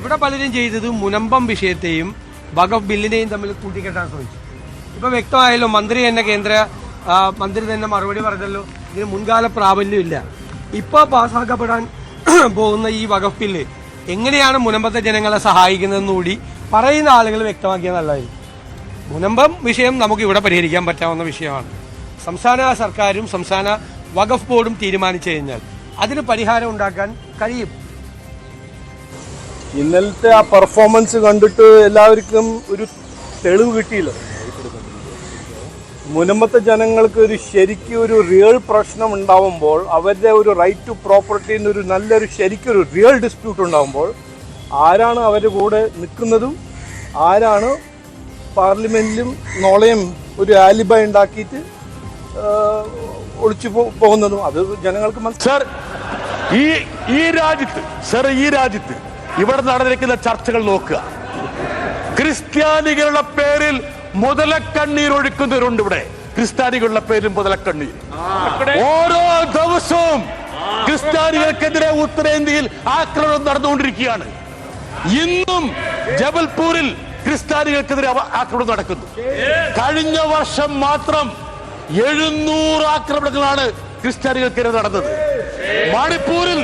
ഇവിടെ പലരും ചെയ്തത് മുനമ്പം വിഷയത്തെയും വഖഫ് ബില്ലിനെയും തമ്മിൽ കൂട്ടിക്കെട്ടാൻ ശ്രമിച്ചു. ഇപ്പൊ വ്യക്തമായല്ലോ, മന്ത്രി തന്നെ മന്ത്രി തന്നെ മറുപടി പറഞ്ഞല്ലോ, ഇതിന് മുൻകാല പ്രാബല്യമില്ല. ഇപ്പോൾ പാസ്സാക്കപ്പെടാൻ പോകുന്ന ഈ വഖഫ് ബില്ല് എങ്ങനെയാണ് മുനമ്പത്തെ ജനങ്ങളെ സഹായിക്കുന്നതെന്ന് കൂടി പറയുന്ന ആളുകൾ വ്യക്തമാക്കിയാൽ നല്ലതായിരിക്കും. മുനമ്പം വിഷയം നമുക്ക് ഇവിടെ പരിഹരിക്കാൻ പറ്റാവുന്ന വിഷയമാണ്. സംസ്ഥാന സർക്കാരും സംസ്ഥാന വഖഫ് ബോർഡും തീരുമാനിച്ചു കഴിഞ്ഞാൽ അതിന് പരിഹാരം ഉണ്ടാക്കാൻ കഴിയും. ഇന്നലത്തെ ആ പെർഫോമൻസ് കണ്ടിട്ട് എല്ലാവർക്കും ഒരു തെളിവ് കിട്ടിയില്ല. മുനമ്പത്തെ ജനങ്ങൾക്ക് ശരിക്കും ഒരു റിയൽ പ്രശ്നം ഉണ്ടാവുമ്പോൾ, അവരുടെ ഒരു റൈറ്റ് ടു പ്രോപ്പർട്ടിന് ഒരു നല്ലൊരു ശരിക്കൊരു റിയൽ ഡിസ്പ്യൂട്ട് ഉണ്ടാവുമ്പോൾ ആരാണ് അവരുടെ കൂടെ നിൽക്കുന്നതും ആരാണ് പാർലമെന്റിലും നോളയും ഒരു ആലിബ ഉണ്ടാക്കിയിട്ട് ഒളിച്ചു പോകുന്നതും അത് ജനങ്ങൾക്ക് മനസ്സിലാവും. ഈ രാജ്യത്ത് ഇവിടെ നടന്നിരിക്കുന്ന ചർച്ചകൾ നോക്കുക. ക്രിസ്ത്യാനികളുടെ പേരിൽ മുതലക്കണ്ണീർ ഒഴുക്കുന്നവരുണ്ട്. ഇവിടെ ക്രിസ്ത്യാനികളുടെ പേരിൽ മുതലക്കണ്ണീർ. ഓരോ ദിവസവും ക്രിസ്ത്യാനികൾക്കെതിരെ ഉത്തരേന്ത്യയിൽ ആക്രമണം നടന്നുകൊണ്ടിരിക്കുകയാണ്. ഇന്നും ജബൽപൂരിൽ ക്രിസ്ത്യാനികൾക്കെതിരെ ആക്രമണം നടക്കുന്നു. കഴിഞ്ഞ വർഷം മാത്രം 700 ആക്രമണങ്ങളാണ് ക്രിസ്ത്യാനികൾക്കെതിരെ നടന്നത്. മണിപ്പൂരിൽ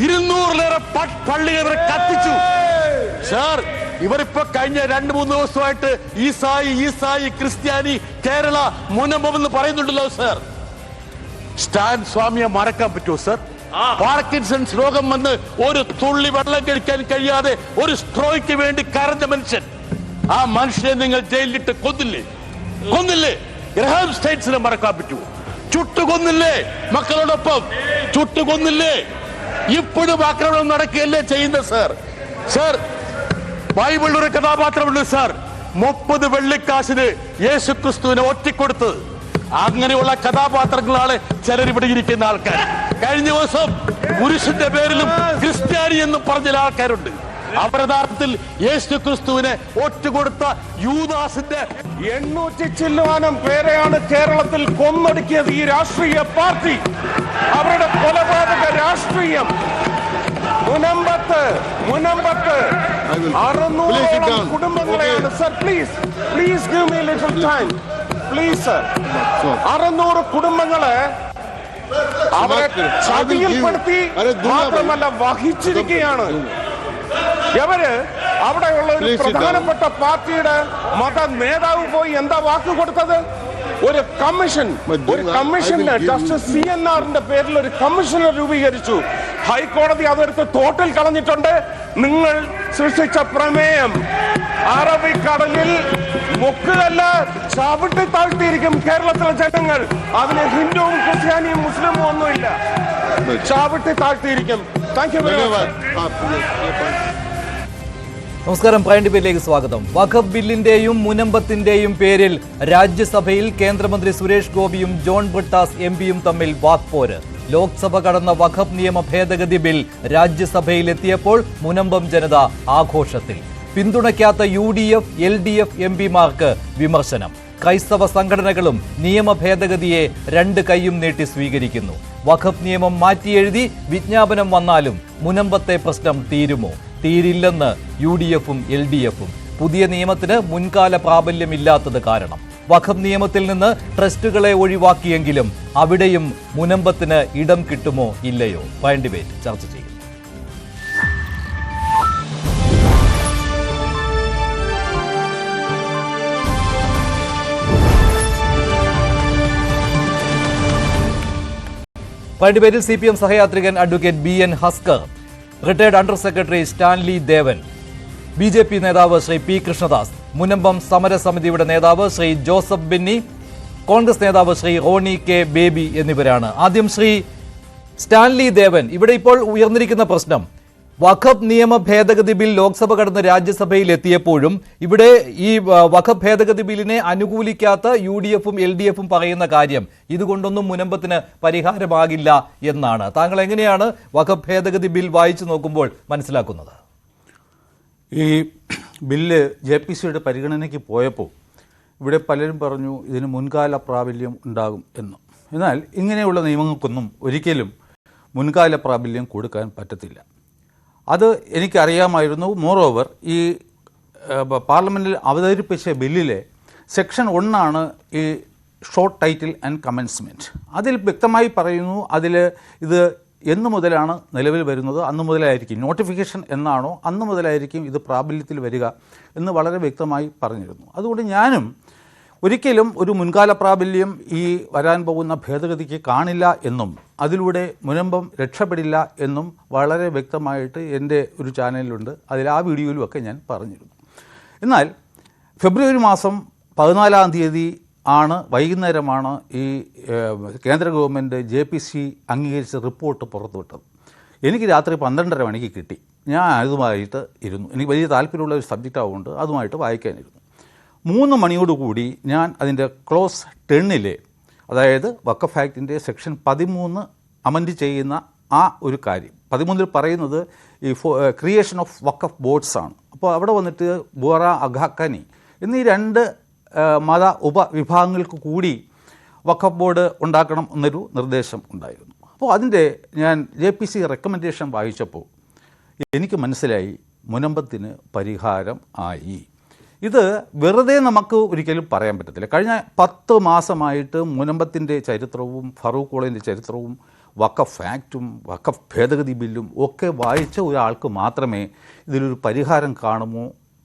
200-ലേറെ പള്ളികൾ കത്തിച്ചു. സാർ, ഇവരിപ്പോ കഴിഞ്ഞ 2-3 ദിവസമായിട്ട് ഈസായി ക്രിസ്ത്യാനി കേരള മുനമ്പം എന്ന് പറയുന്നുണ്ടല്ലോ സാർ. സ്റ്റാൻ സ്വാമിയെ മറക്കാൻ പറ്റുമോ സാർ? പാർക്കിൻസൺസ് രോഗം വന്ന് ഒരു തുള്ളി വെള്ളം കഴിക്കാൻ കഴിയാതെ ഒരു സ്ട്രോയ്ക്ക് വേണ്ടി കരഞ്ഞ മനുഷ്യൻ. ആ മനുഷ്യനെ നിങ്ങൾ ജയിലിലിട്ട് കൊന്നില്ലേ? ഗ്രഹാം സ്റ്റേറ്റ്സിനെ മറക്കാൻ പറ്റുമോ? ചുട്ടുകൊന്നില്ലേ? മക്കളോടൊപ്പം ചുട്ടുകൊന്നില്ലേ? ഇപ്പോഴും ആക്രമണം നടക്കുകയല്ലേ ചെയ്യുന്നത് സാർ? ബൈബിളിൽ ഒരു കഥാപാത്രമുണ്ട് സാർ, 30 വെള്ളിക്കാശിന് യേശു ക്രിസ്തുവിനെ ഒറ്റിക്കൊടുത്തത്. അങ്ങനെയുള്ള കഥാപാത്രങ്ങളാണ് ചിലരിവിടെ ഇരിക്കുന്ന ആൾക്കാർ. കഴിഞ്ഞ ദിവസം പുരുഷന്റെ പേരിലും ക്രിസ്ത്യാനി എന്ന് പറഞ്ഞ ആൾക്കാരുണ്ട്. അപരദാർത്ഥത്തിൽ യേശു ക്രിസ്തുവിനെ ഒറ്റുകൊടുത്ത യൂദാസിന്റെ 800 ചില്ലുവാനം പേരെയാണ് കേരളത്തിൽ കൊന്നൊടുക്കിയത് ഈ രാഷ്ട്രീയ പാർട്ടി. അവരുടെ കൊലപാതക രാഷ്ട്രീയം മുനമ്പത്ത് 600 കുടുംബങ്ങളെയാണ്. Sir, please give me little time please sir. 600 കുടുംബങ്ങളെ അവരെ ചതിയിൽപ്പെടുത്തി മാത്രമല്ല വഹിച്ചിരിക്കുകയാണ്. ഇവര് അവിടെയുള്ള ഒരു പ്രധാനപ്പെട്ട പാർട്ടിയുടെ മത നേതാവ് പോയി എന്താ വാക്ക് കൊടുത്തത്? ഒരു കമ്മീഷൻ ജസ്റ്റിസ് CNRന്റെ പേരിൽ ഒരു കമ്മീഷനെ രൂപീകരിച്ചു. ഹൈക്കോടതി അതെടുത്ത് തോട്ടിൽ കളഞ്ഞിട്ടുണ്ട്. നിങ്ങൾ സൃഷ്ടിച്ച പ്രമേയം അറബിക്കടലിൽ മുക്കുകല്ല, ചവിട്ടി താഴ്ത്തിയിരിക്കും കേരളത്തിലെ ജനങ്ങൾ. അതിന് ഹിന്ദുവും ക്രിസ്ത്യാനിയും മുസ്ലിമും ഒന്നുമില്ല, ചവിട്ടി താഴ്ത്തിയിരിക്കും. Thank you very much. നമസ്കാരം, പ്രൈം ഡിബേറ്റിലേക്ക് സ്വാഗതം. വഖഫ് ബില്ലിന്റെയും മുനമ്പത്തിന്റെയും പേരിൽ രാജ്യസഭയിൽ കേന്ദ്രമന്ത്രി സുരേഷ് ഗോപിയും ജോൺ ബ്രിട്ടാസ് MP-യും തമ്മിൽ വാക്പോര്. ലോക്സഭ കടന്ന വഖഫ് നിയമ ഭേദഗതി ബിൽ രാജ്യസഭയിൽ എത്തിയപ്പോൾ മുനമ്പം ജനത ആഘോഷത്തിൽ. പിന്തുണയ്ക്കാത്ത UDF, LDF MP-മാർക്ക് വിമർശനം. ക്രൈസ്തവ സംഘടനകളും നിയമ ഭേദഗതിയെ 2 കൈയും നീട്ടി സ്വീകരിക്കുന്നു. വഖഫ് നിയമം മാറ്റിയെഴുതി വിജ്ഞാപനം വന്നാലും മുനമ്പത്തെ പ്രശ്നം തീരുമോ? തീരില്ലെന്ന് UDF-ഉം LDF-ഉം. പുതിയ നിയമത്തിന് മുൻകാല പ്രാബല്യമില്ലാത്തത് കാരണം. വഖഫ് നിയമത്തിൽ നിന്ന് ട്രസ്റ്റുകളെ ഒഴിവാക്കിയെങ്കിലും അവിടെയും മുനമ്പത്തിന് ഇടം കിട്ടുമോ ഇല്ലയോ? പ്രൈം ഡിബേറ്റ് ചർച്ച ചെയ്യും. പ്രൈം ഡിബേറ്റിൽ CPM സഹയാത്രികൻ advocate BN Haskar, retired under secretary Stanley Devan, BJP നേതാവ് ശ്രീ P കൃഷ്ണദാസ്, മുനമ്പം സമരസമിതിയുടെ നേതാവ് ശ്രീ ജോസഫ് ബെന്നി, കോൺഗ്രസ് നേതാവ് ശ്രീ റോണി K ബേബി എന്നിവരാണ്. ആദ്യം ശ്രീ സ്റ്റാൻലി ദേവൻ, ഇവിടെ ഇപ്പോൾ ഉയർന്നിരിക്കുന്ന പ്രശ്നം വഖഫ് നിയമ ഭേദഗതി ബിൽ ലോക്സഭ കടന്ന് രാജ്യസഭയിൽ എത്തിയപ്പോഴും ഇവിടെ ഈ വഖഫ് ഭേദഗതി ബില്ലിനെ അനുകൂലിക്കാത്ത UDF-ഉം LDF-ഉം പറയുന്ന കാര്യം ഇതുകൊണ്ടൊന്നും മുനമ്പത്തിന് പരിഹാരമാകില്ല എന്നാണ്. താങ്കൾ എങ്ങനെയാണ് വഖഫ് ഭേദഗതി ബിൽ വായിച്ചു നോക്കുമ്പോൾ മനസ്സിലാക്കുന്നത്? ഈ ബില്ല് JPC-യുടെ പരിഗണനയ്ക്ക് പോയപ്പോൾ ഇവിടെ പലരും പറഞ്ഞു ഇതിന് മുൻകാല പ്രാബല്യം ഉണ്ടാകും എന്ന്. എന്നാൽ ഇങ്ങനെയുള്ള നിയമങ്ങൾക്കൊന്നും ഒരിക്കലും മുൻകാല പ്രാബല്യം കൊടുക്കാൻ പറ്റത്തില്ല. അത് എനിക്കറിയാമായിരുന്നു. മോറോവർ ഈ പാർലമെൻറ്റിൽ അവതരിപ്പിച്ച ബില്ലിലെ സെക്ഷൻ 1 ഈ ഷോർട്ട് ടൈറ്റിൽ ആൻഡ് കമൻസ്മെൻറ്റ്. അതിൽ വ്യക്തമായി പറയുന്നു, അതിൽ ഇത് എന്ന് മുതലാണ് നിലവിൽ വരുന്നത് അന്ന് മുതലായിരിക്കും, നോട്ടിഫിക്കേഷൻ എന്നാണോ അന്ന് മുതലായിരിക്കും ഇത് പ്രാബല്യത്തിൽ വരിക എന്ന് വളരെ വ്യക്തമായി പറഞ്ഞിരുന്നു. അതുകൊണ്ട് ഞാനും ഒരിക്കലും ഒരു മുൻകാല പ്രാബല്യം ഈ വരാൻ പോകുന്ന ഭേദഗതിക്ക് കാണില്ല എന്നും അതിലൂടെ മുനമ്പം രക്ഷപ്പെടില്ല എന്നും വളരെ വ്യക്തമായിട്ട് എൻ്റെ ഒരു ചാനലിലുണ്ട്, അതിൽ ആ വീഡിയോയിലുമൊക്കെ ഞാൻ പറഞ്ഞിരുന്നു. എന്നാൽ ഫെബ്രുവരി മാസം 14-ാം തീയതി വൈകുന്നേരമാണ് ഈ കേന്ദ്ര ഗവൺമെൻറ് JPC അംഗീകരിച്ച റിപ്പോർട്ട് പുറത്തുവിട്ടത്. എനിക്ക് രാത്രി 12:30 മണിക്ക് കിട്ടി. ഞാൻ അതുമായിട്ട് ഇരുന്നു. എനിക്ക് വലിയ താല്പര്യമുള്ള ഒരു സബ്ജക്റ്റ് ആവുകൊണ്ട് അതുമായിട്ട് വായിക്കാനിരുന്നു. 3 മണിയോടുകൂടി ഞാൻ അതിൻ്റെ ക്ലോസ് 10 അതായത് വഖഫ് ആക്ടിൻ്റെ സെക്ഷൻ 13 അമെൻഡ് ചെയ്യുന്ന ആ ഒരു കാര്യം, 13 പറയുന്നത് ഈ ക്രിയേഷൻ ഓഫ് വഖഫ് ബോർഡ്സ് ആണ്. അപ്പോൾ അവിടെ വന്നിട്ട് ബോറ അഖാഖനി എന്നീ 2 മത ഉപവിഭാഗങ്ങൾക്ക് കൂടി വഖഫ് ബോർഡ് ഉണ്ടാക്കണം എന്നൊരു നിർദ്ദേശം ഉണ്ടായിരുന്നു. അപ്പോൾ അതിൻ്റെ ഞാൻ JPC റെക്കമെൻഡേഷൻ വായിച്ചപ്പോൾ എനിക്ക് മനസ്സിലായി മുനമ്പത്തിന് പരിഹാരം ആയി. ഇത് വെറുതെ നമുക്ക് ഒരിക്കലും പറയാൻ പറ്റത്തില്ല. കഴിഞ്ഞ 10 മാസമായിട്ട് മുനമ്പത്തിൻ്റെ ചരിത്രവും ഫറൂഖ് കോളേജിൻ്റെ ചരിത്രവും വഖഫ് ആക്റ്റും വഖഫ് ഭേദഗതി ബില്ലും ഒക്കെ വായിച്ച ഒരാൾക്ക് മാത്രമേ ഇതിലൊരു പരിഹാരം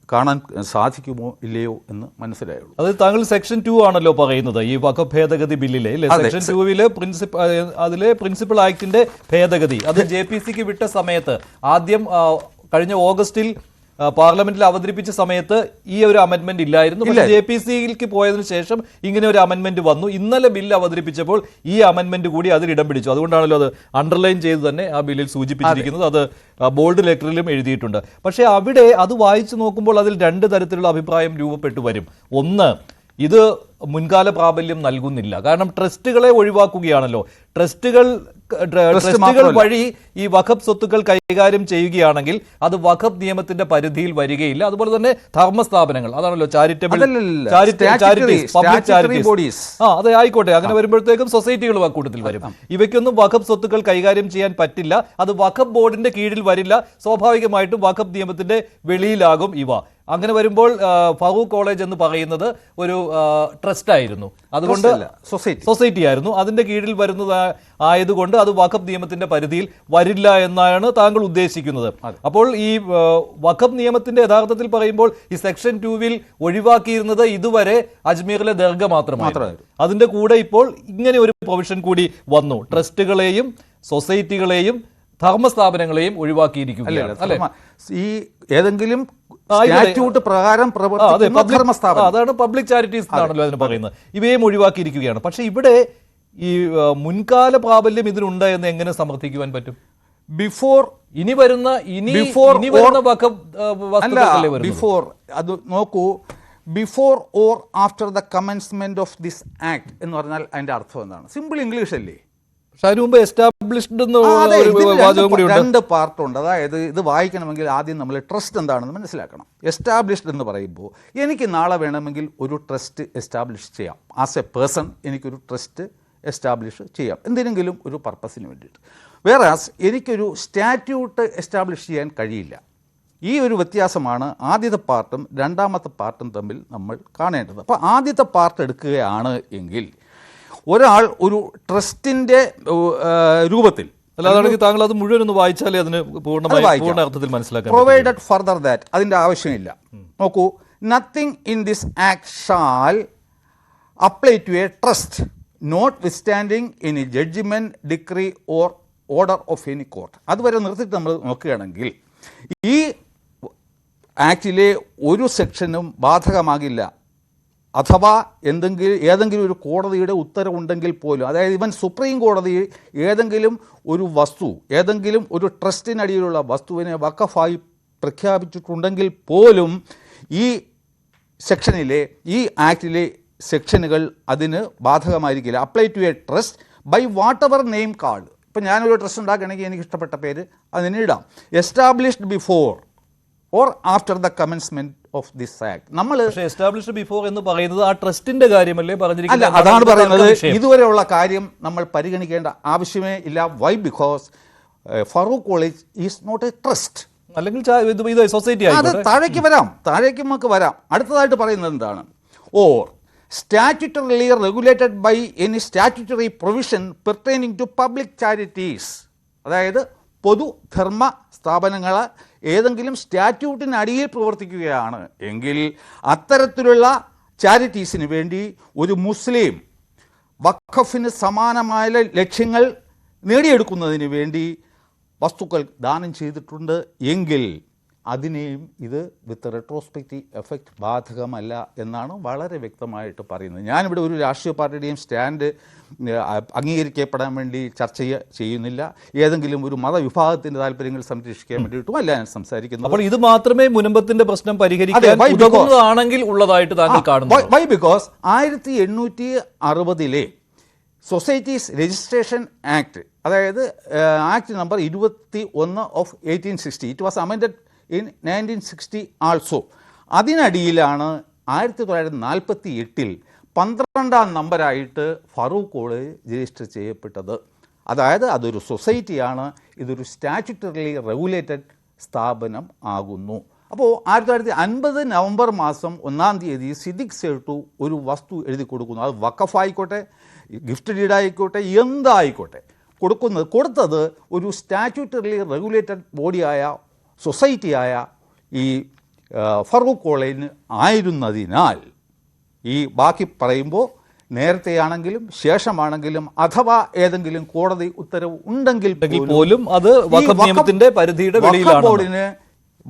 കാണാൻ സാധിക്കുമോ ഇല്ലയോ എന്ന് മനസ്സിലായുള്ളൂ. അത് താങ്കൾ സെക്ഷൻ 2 ആണല്ലോ പറയുന്നത് ഈ വഖഫ് ഭേദഗതി ബില്ലിലെ. സെക്ഷൻ 2 അതിലെ പ്രിൻസിപ്പൽ ആക്ടിന്റെ ഭേദഗതി അത് JPCക്ക് വിട്ട സമയത്ത് ആദ്യം കഴിഞ്ഞ ഓഗസ്റ്റിൽ പാർലമെന്റിൽ അവതരിപ്പിച്ച സമയത്ത് ഈ ഒരു അമെന്റ്മെന്റ് ഇല്ലായിരുന്നു. പക്ഷേ JPCക്ക് പോയതിനു ശേഷം ഇങ്ങനെ ഒരു അമെന്റ്മെന്റ് വന്നു. ഇന്നലെ ബില്ല് അവതരിപ്പിച്ചപ്പോൾ ഈ അമെന്റ്മെന്റ് കൂടി അതിൽ ഇടം പിടിച്ചു. അതുകൊണ്ടാണല്ലോ അത് അണ്ടർലൈൻ ചെയ്ത് തന്നെ ആ ബില്ലിൽ സൂചിപ്പിച്ചിരിക്കുന്നത്. അത് ബോൾഡ് ലെറ്ററിലും എഴുതിയിട്ടുണ്ട്. പക്ഷേ അവിടെ അത് വായിച്ചു നോക്കുമ്പോൾ അതിൽ 2 തരത്തിലുള്ള അഭിപ്രായം രൂപപ്പെട്ടു വരും. ഒന്ന്, ഇത് മുൻകാല പ്രാബല്യം നൽകുന്നില്ല. കാരണം ട്രസ്റ്റുകളെ ഒഴിവാക്കുകയാണല്ലോ. ട്രസ്റ്റുകൾ വഴി ഈ വഖഫ് സ്വത്തുക്കൾ കൈകാര്യം ചെയ്യുകയാണെങ്കിൽ അത് വഖഫ് നിയമത്തിന്റെ പരിധിയിൽ വരികയില്ല. അതുപോലെ തന്നെ ധർമ്മസ്ഥാപനങ്ങൾ, അതാണല്ലോ ചാരിറ്റബിൾസ്, അതെ ആയിക്കോട്ടെ, അങ്ങനെ വരുമ്പോഴത്തേക്കും സൊസൈറ്റികളും അക്കൂട്ടത്തിൽ വരും. ഇവയ്ക്കൊന്നും വഖഫ് സ്വത്തുക്കൾ കൈകാര്യം ചെയ്യാൻ പറ്റില്ല. അത് വഖഫ് ബോർഡിന്റെ കീഴിൽ വരില്ല. സ്വാഭാവികമായിട്ടും വഖഫ് നിയമത്തിന്റെ വെളിയിലാകും ഇവ. അങ്ങനെ വരുമ്പോൾ ഫറൂഖ് കോളേജ് എന്ന് പറയുന്നത് ഒരു ട്രസ്റ്റ് ആയിരുന്നു, അതുകൊണ്ട് സൊസൈറ്റി ആയിരുന്നു. അതിന്റെ കീഴിൽ വരുന്നത് ആയതുകൊണ്ട് അത് വഖഫ് നിയമത്തിന്റെ പരിധിയിൽ വരില്ല എന്നാണ് താങ്കൾ ഉദ്ദേശിക്കുന്നത്. അപ്പോൾ ഈ വഖഫ് നിയമത്തിന്റെ യഥാർത്ഥത്തിൽ പറയുമ്പോൾ ഈ സെക്ഷൻ 2 ഒഴിവാക്കിയിരുന്നത് ഇതുവരെ അജ്മീറിലെ ദർഗ മാത്രമായിരുന്നു. അതിന്റെ കൂടെ ഇപ്പോൾ ഇങ്ങനെ ഒരു പ്രൊവിഷൻ കൂടി വന്നു. ട്രസ്റ്റുകളെയും സൊസൈറ്റികളെയും ധർമ്മസ്ഥാപനങ്ങളെയും ഒഴിവാക്കിയിരിക്കുകയാണ്. അല്ലെ, ഈ ഏതെങ്കിലും പ്രകാരം അതാണ് പബ്ലിക് ചാരിറ്റീസ് എന്നാണല്ലോ അതിന് പറയുന്നത്. ഇവയും ഒഴിവാക്കിയിരിക്കുകയാണ്. പക്ഷെ ഇവിടെ ഈ മുൻകാല പ്രാബല്യം ഇതിനുണ്ട് എന്ന് എങ്ങനെ സമർത്ഥിക്കുവാൻ പറ്റും? ബിഫോർ അത് നോക്കൂ, before or after the commencement of this act എന്ന് പറഞ്ഞാൽ അതിന്റെ അർത്ഥം എന്താണ്? സിമ്പിൾ ഇംഗ്ലീഷ് അല്ലേ? എസ്റ്റാബ്ലിഷ്ഡ് 2 പാർട്ടുണ്ട്. അതായത് ഇത് വായിക്കണമെങ്കിൽ ആദ്യം നമ്മൾ ട്രസ്റ്റ് എന്താണെന്ന് മനസ്സിലാക്കണം. എസ്റ്റാബ്ലിഷ്ഡ് എന്ന് പറയുമ്പോൾ എനിക്ക് നാളെ വേണമെങ്കിൽ ഒരു ട്രസ്റ്റ് എസ്റ്റാബ്ലിഷ് ചെയ്യാം. ആസ് എ പേഴ്സൺ എനിക്കൊരു ട്രസ്റ്റ് എസ്റ്റാബ്ലിഷ് ചെയ്യാം എന്തിനെങ്കിലും ഒരു പർപ്പസിന് വേണ്ടിയിട്ട്. വേറാസ് എനിക്കൊരു സ്റ്റാറ്റ്യൂട്ട് എസ്റ്റാബ്ലിഷ് ചെയ്യാൻ കഴിയില്ല. ഈ ഒരു വ്യത്യാസമാണ് ആദ്യത്തെ പാർട്ടും രണ്ടാമത്തെ പാർട്ടും തമ്മിൽ നമ്മൾ കാണേണ്ടത്. അപ്പോൾ ആദ്യത്തെ പാർട്ട് എടുക്കുകയാണ് എങ്കിൽ ഒരാൾ ഒരു ട്രസ്റ്റിൻ്റെ രൂപത്തിൽ, അല്ലാതാണെങ്കിൽ താങ്കൾ അത് മുഴുവൻ ഒന്ന് വായിച്ചാലേ അതിന് പൂർണ്ണ അർത്ഥത്തിൽ മനസ്സിലാക്കാം. പ്രൊവൈഡഡ് ഫർദർ ദാറ്റ്, അതിൻ്റെ ആവശ്യമില്ല. നോക്കൂ, nothing in this act shall apply to a trust notwithstanding any judgment, decree or order of any court. അതുവരെ നിർത്തിയിട്ട് നമ്മൾ നോക്കുകയാണെങ്കിൽ ഈ ആക്ടിലെ ഒരു സെക്ഷനും ബാധകമാകില്ല. അഥവാ ഏതെങ്കിലും ഒരു കോടതിയുടെ ഉത്തരവുണ്ടെങ്കിൽ പോലും, അതായത് ഇവൻ സുപ്രീം കോടതി ഏതെങ്കിലും ഒരു വസ്തു, ഏതെങ്കിലും ഒരു ട്രസ്റ്റിനടിയിലുള്ള വസ്തുവിനെ വഖഫായി പ്രഖ്യാപിച്ചിട്ടുണ്ടെങ്കിൽ പോലും ഈ സെക്ഷനിലെ, ഈ ആക്ടിലെ സെക്ഷനുകൾ അതിന് ബാധകമായിരിക്കില്ല. Apply to a trust by whatever name called. ഇപ്പം ഞാനൊരു ട്രസ്റ്റ് ഉണ്ടാക്കുകയാണെങ്കിൽ എനിക്ക് ഇഷ്ടപ്പെട്ട പേര് അതിന് ഇടാം. Established before or after the commencement of this act. നമ്മൾ എസ്റ്റാബ്ലിഷ്ഡ് ബിഫോർ എന്ന് പറയുന്നത് ആ ട്രസ്റ്റിന്റെ കാര്യമല്ലേ പറഞ്ഞിരിക്കുന്നത്? അതാണ് പറയുന്നത്. ഇതുവരെയുള്ള കാര്യം നമ്മൾ പരിഗണിക്കേണ്ട ആവശ്യമേ ഇല്ല. Why? Because Farook college is not a trust. അല്ലെങ്കിൽ ഇത് സൊസൈറ്റി അത് താഴേക്ക് നമുക്ക് വരാം. അടുത്തതായിട്ട് പറയുന്നത് എന്താണ്? Or statutorily regulated by any statutory provision pertaining to public charities. അതായത് പൊതുധർമ്മ സ്ഥാപനങ്ങൾ ഏതെങ്കിലും സ്റ്റാറ്റ്യൂട്ടിന് അടിയിൽ പ്രവർത്തിക്കുകയാണ് എങ്കിൽ അത്തരത്തിലുള്ള ചാരിറ്റീസിന് വേണ്ടി ഒരു മുസ്ലിം വഖഫിന് സമാനമായ ലക്ഷ്യങ്ങൾ നേടിയെടുക്കുന്നതിന് വേണ്ടി വസ്തുക്കൾ ദാനം ചെയ്തിട്ടുണ്ട് എങ്കിൽ അതിനെയും ഇത് വിത്ത് റെട്രോസ്പെക്റ്റീവ് എഫക്റ്റ് ബാധകമല്ല എന്നാണ് വളരെ വ്യക്തമായിട്ട് പറയുന്നത്. ഞാനിവിടെ ഒരു രാഷ്ട്രീയ പാർട്ടിയുടെയും സ്റ്റാൻഡ് അംഗീകരിക്കപ്പെടാൻ വേണ്ടി ചർച്ച ചെയ്യുന്നില്ല. ഏതെങ്കിലും ഒരു മതവിഭാഗത്തിൻ്റെ താല്പര്യങ്ങൾ സംരക്ഷിക്കാൻ വേണ്ടിയിട്ടും അല്ല ഞാൻ സംസാരിക്കുന്നത്. അപ്പോൾ ഇത് മാത്രമേ മുനമ്പത്തിന്റെ പ്രശ്നം പരിഹരിക്കാൻ ഉതകുന്നതാണെങ്കിൽ ഉള്ളതായിട്ട് താങ്കൾ കാണുന്നു. Why? Because 1860 societies registration act, അതായത് act number 21 of 1860, it was amended in 1960 also. അതിനടിയിലാണ് 1948 12ാം നമ്പറായിട്ട് ഫറൂഖ് കോളേജ് രജിസ്റ്റർ ചെയ്യപ്പെട്ടത്. അതായത് അതൊരു സൊസൈറ്റിയാണ്, ഇതൊരു സ്റ്റാറ്റ്യൂട്ടറിലി റെഗുലേറ്റഡ് സ്ഥാപനം ആകുന്നു. അപ്പോൾ 1950 നവംബർ മാസം 1-ാം തീയതി സിദ്ദിഖ് സേട്ടു ഒരു വസ്തു എഴുതി കൊടുക്കുന്നു. അത് വഖഫ് ആയിക്കോട്ടെ, ഗിഫ്റ്റ് ഡീഡ് ആയിക്കോട്ടെ, എന്തായിക്കോട്ടെ, കൊടുത്തത് ഒരു സ്റ്റാറ്റ്യൂട്ടറിലി റെഗുലേറ്റഡ് ബോഡിയായ സൊസൈറ്റിയായ ഈ ഫറൂഖ് കോളേജിന് ആയിരുന്നതിനാൽ ഈ ബാക്കി പറയുമ്പോൾ നേരത്തെയാണെങ്കിലും ശേഷമാണെങ്കിലും അഥവാ ഏതെങ്കിലും കോടതി ഉത്തരവ് ഉണ്ടെങ്കിൽ പോലും അത് വഖഫ് നിയമത്തിന്റെ പരിധിയുടെ വെളിയിലാണ്. ബോർഡിന്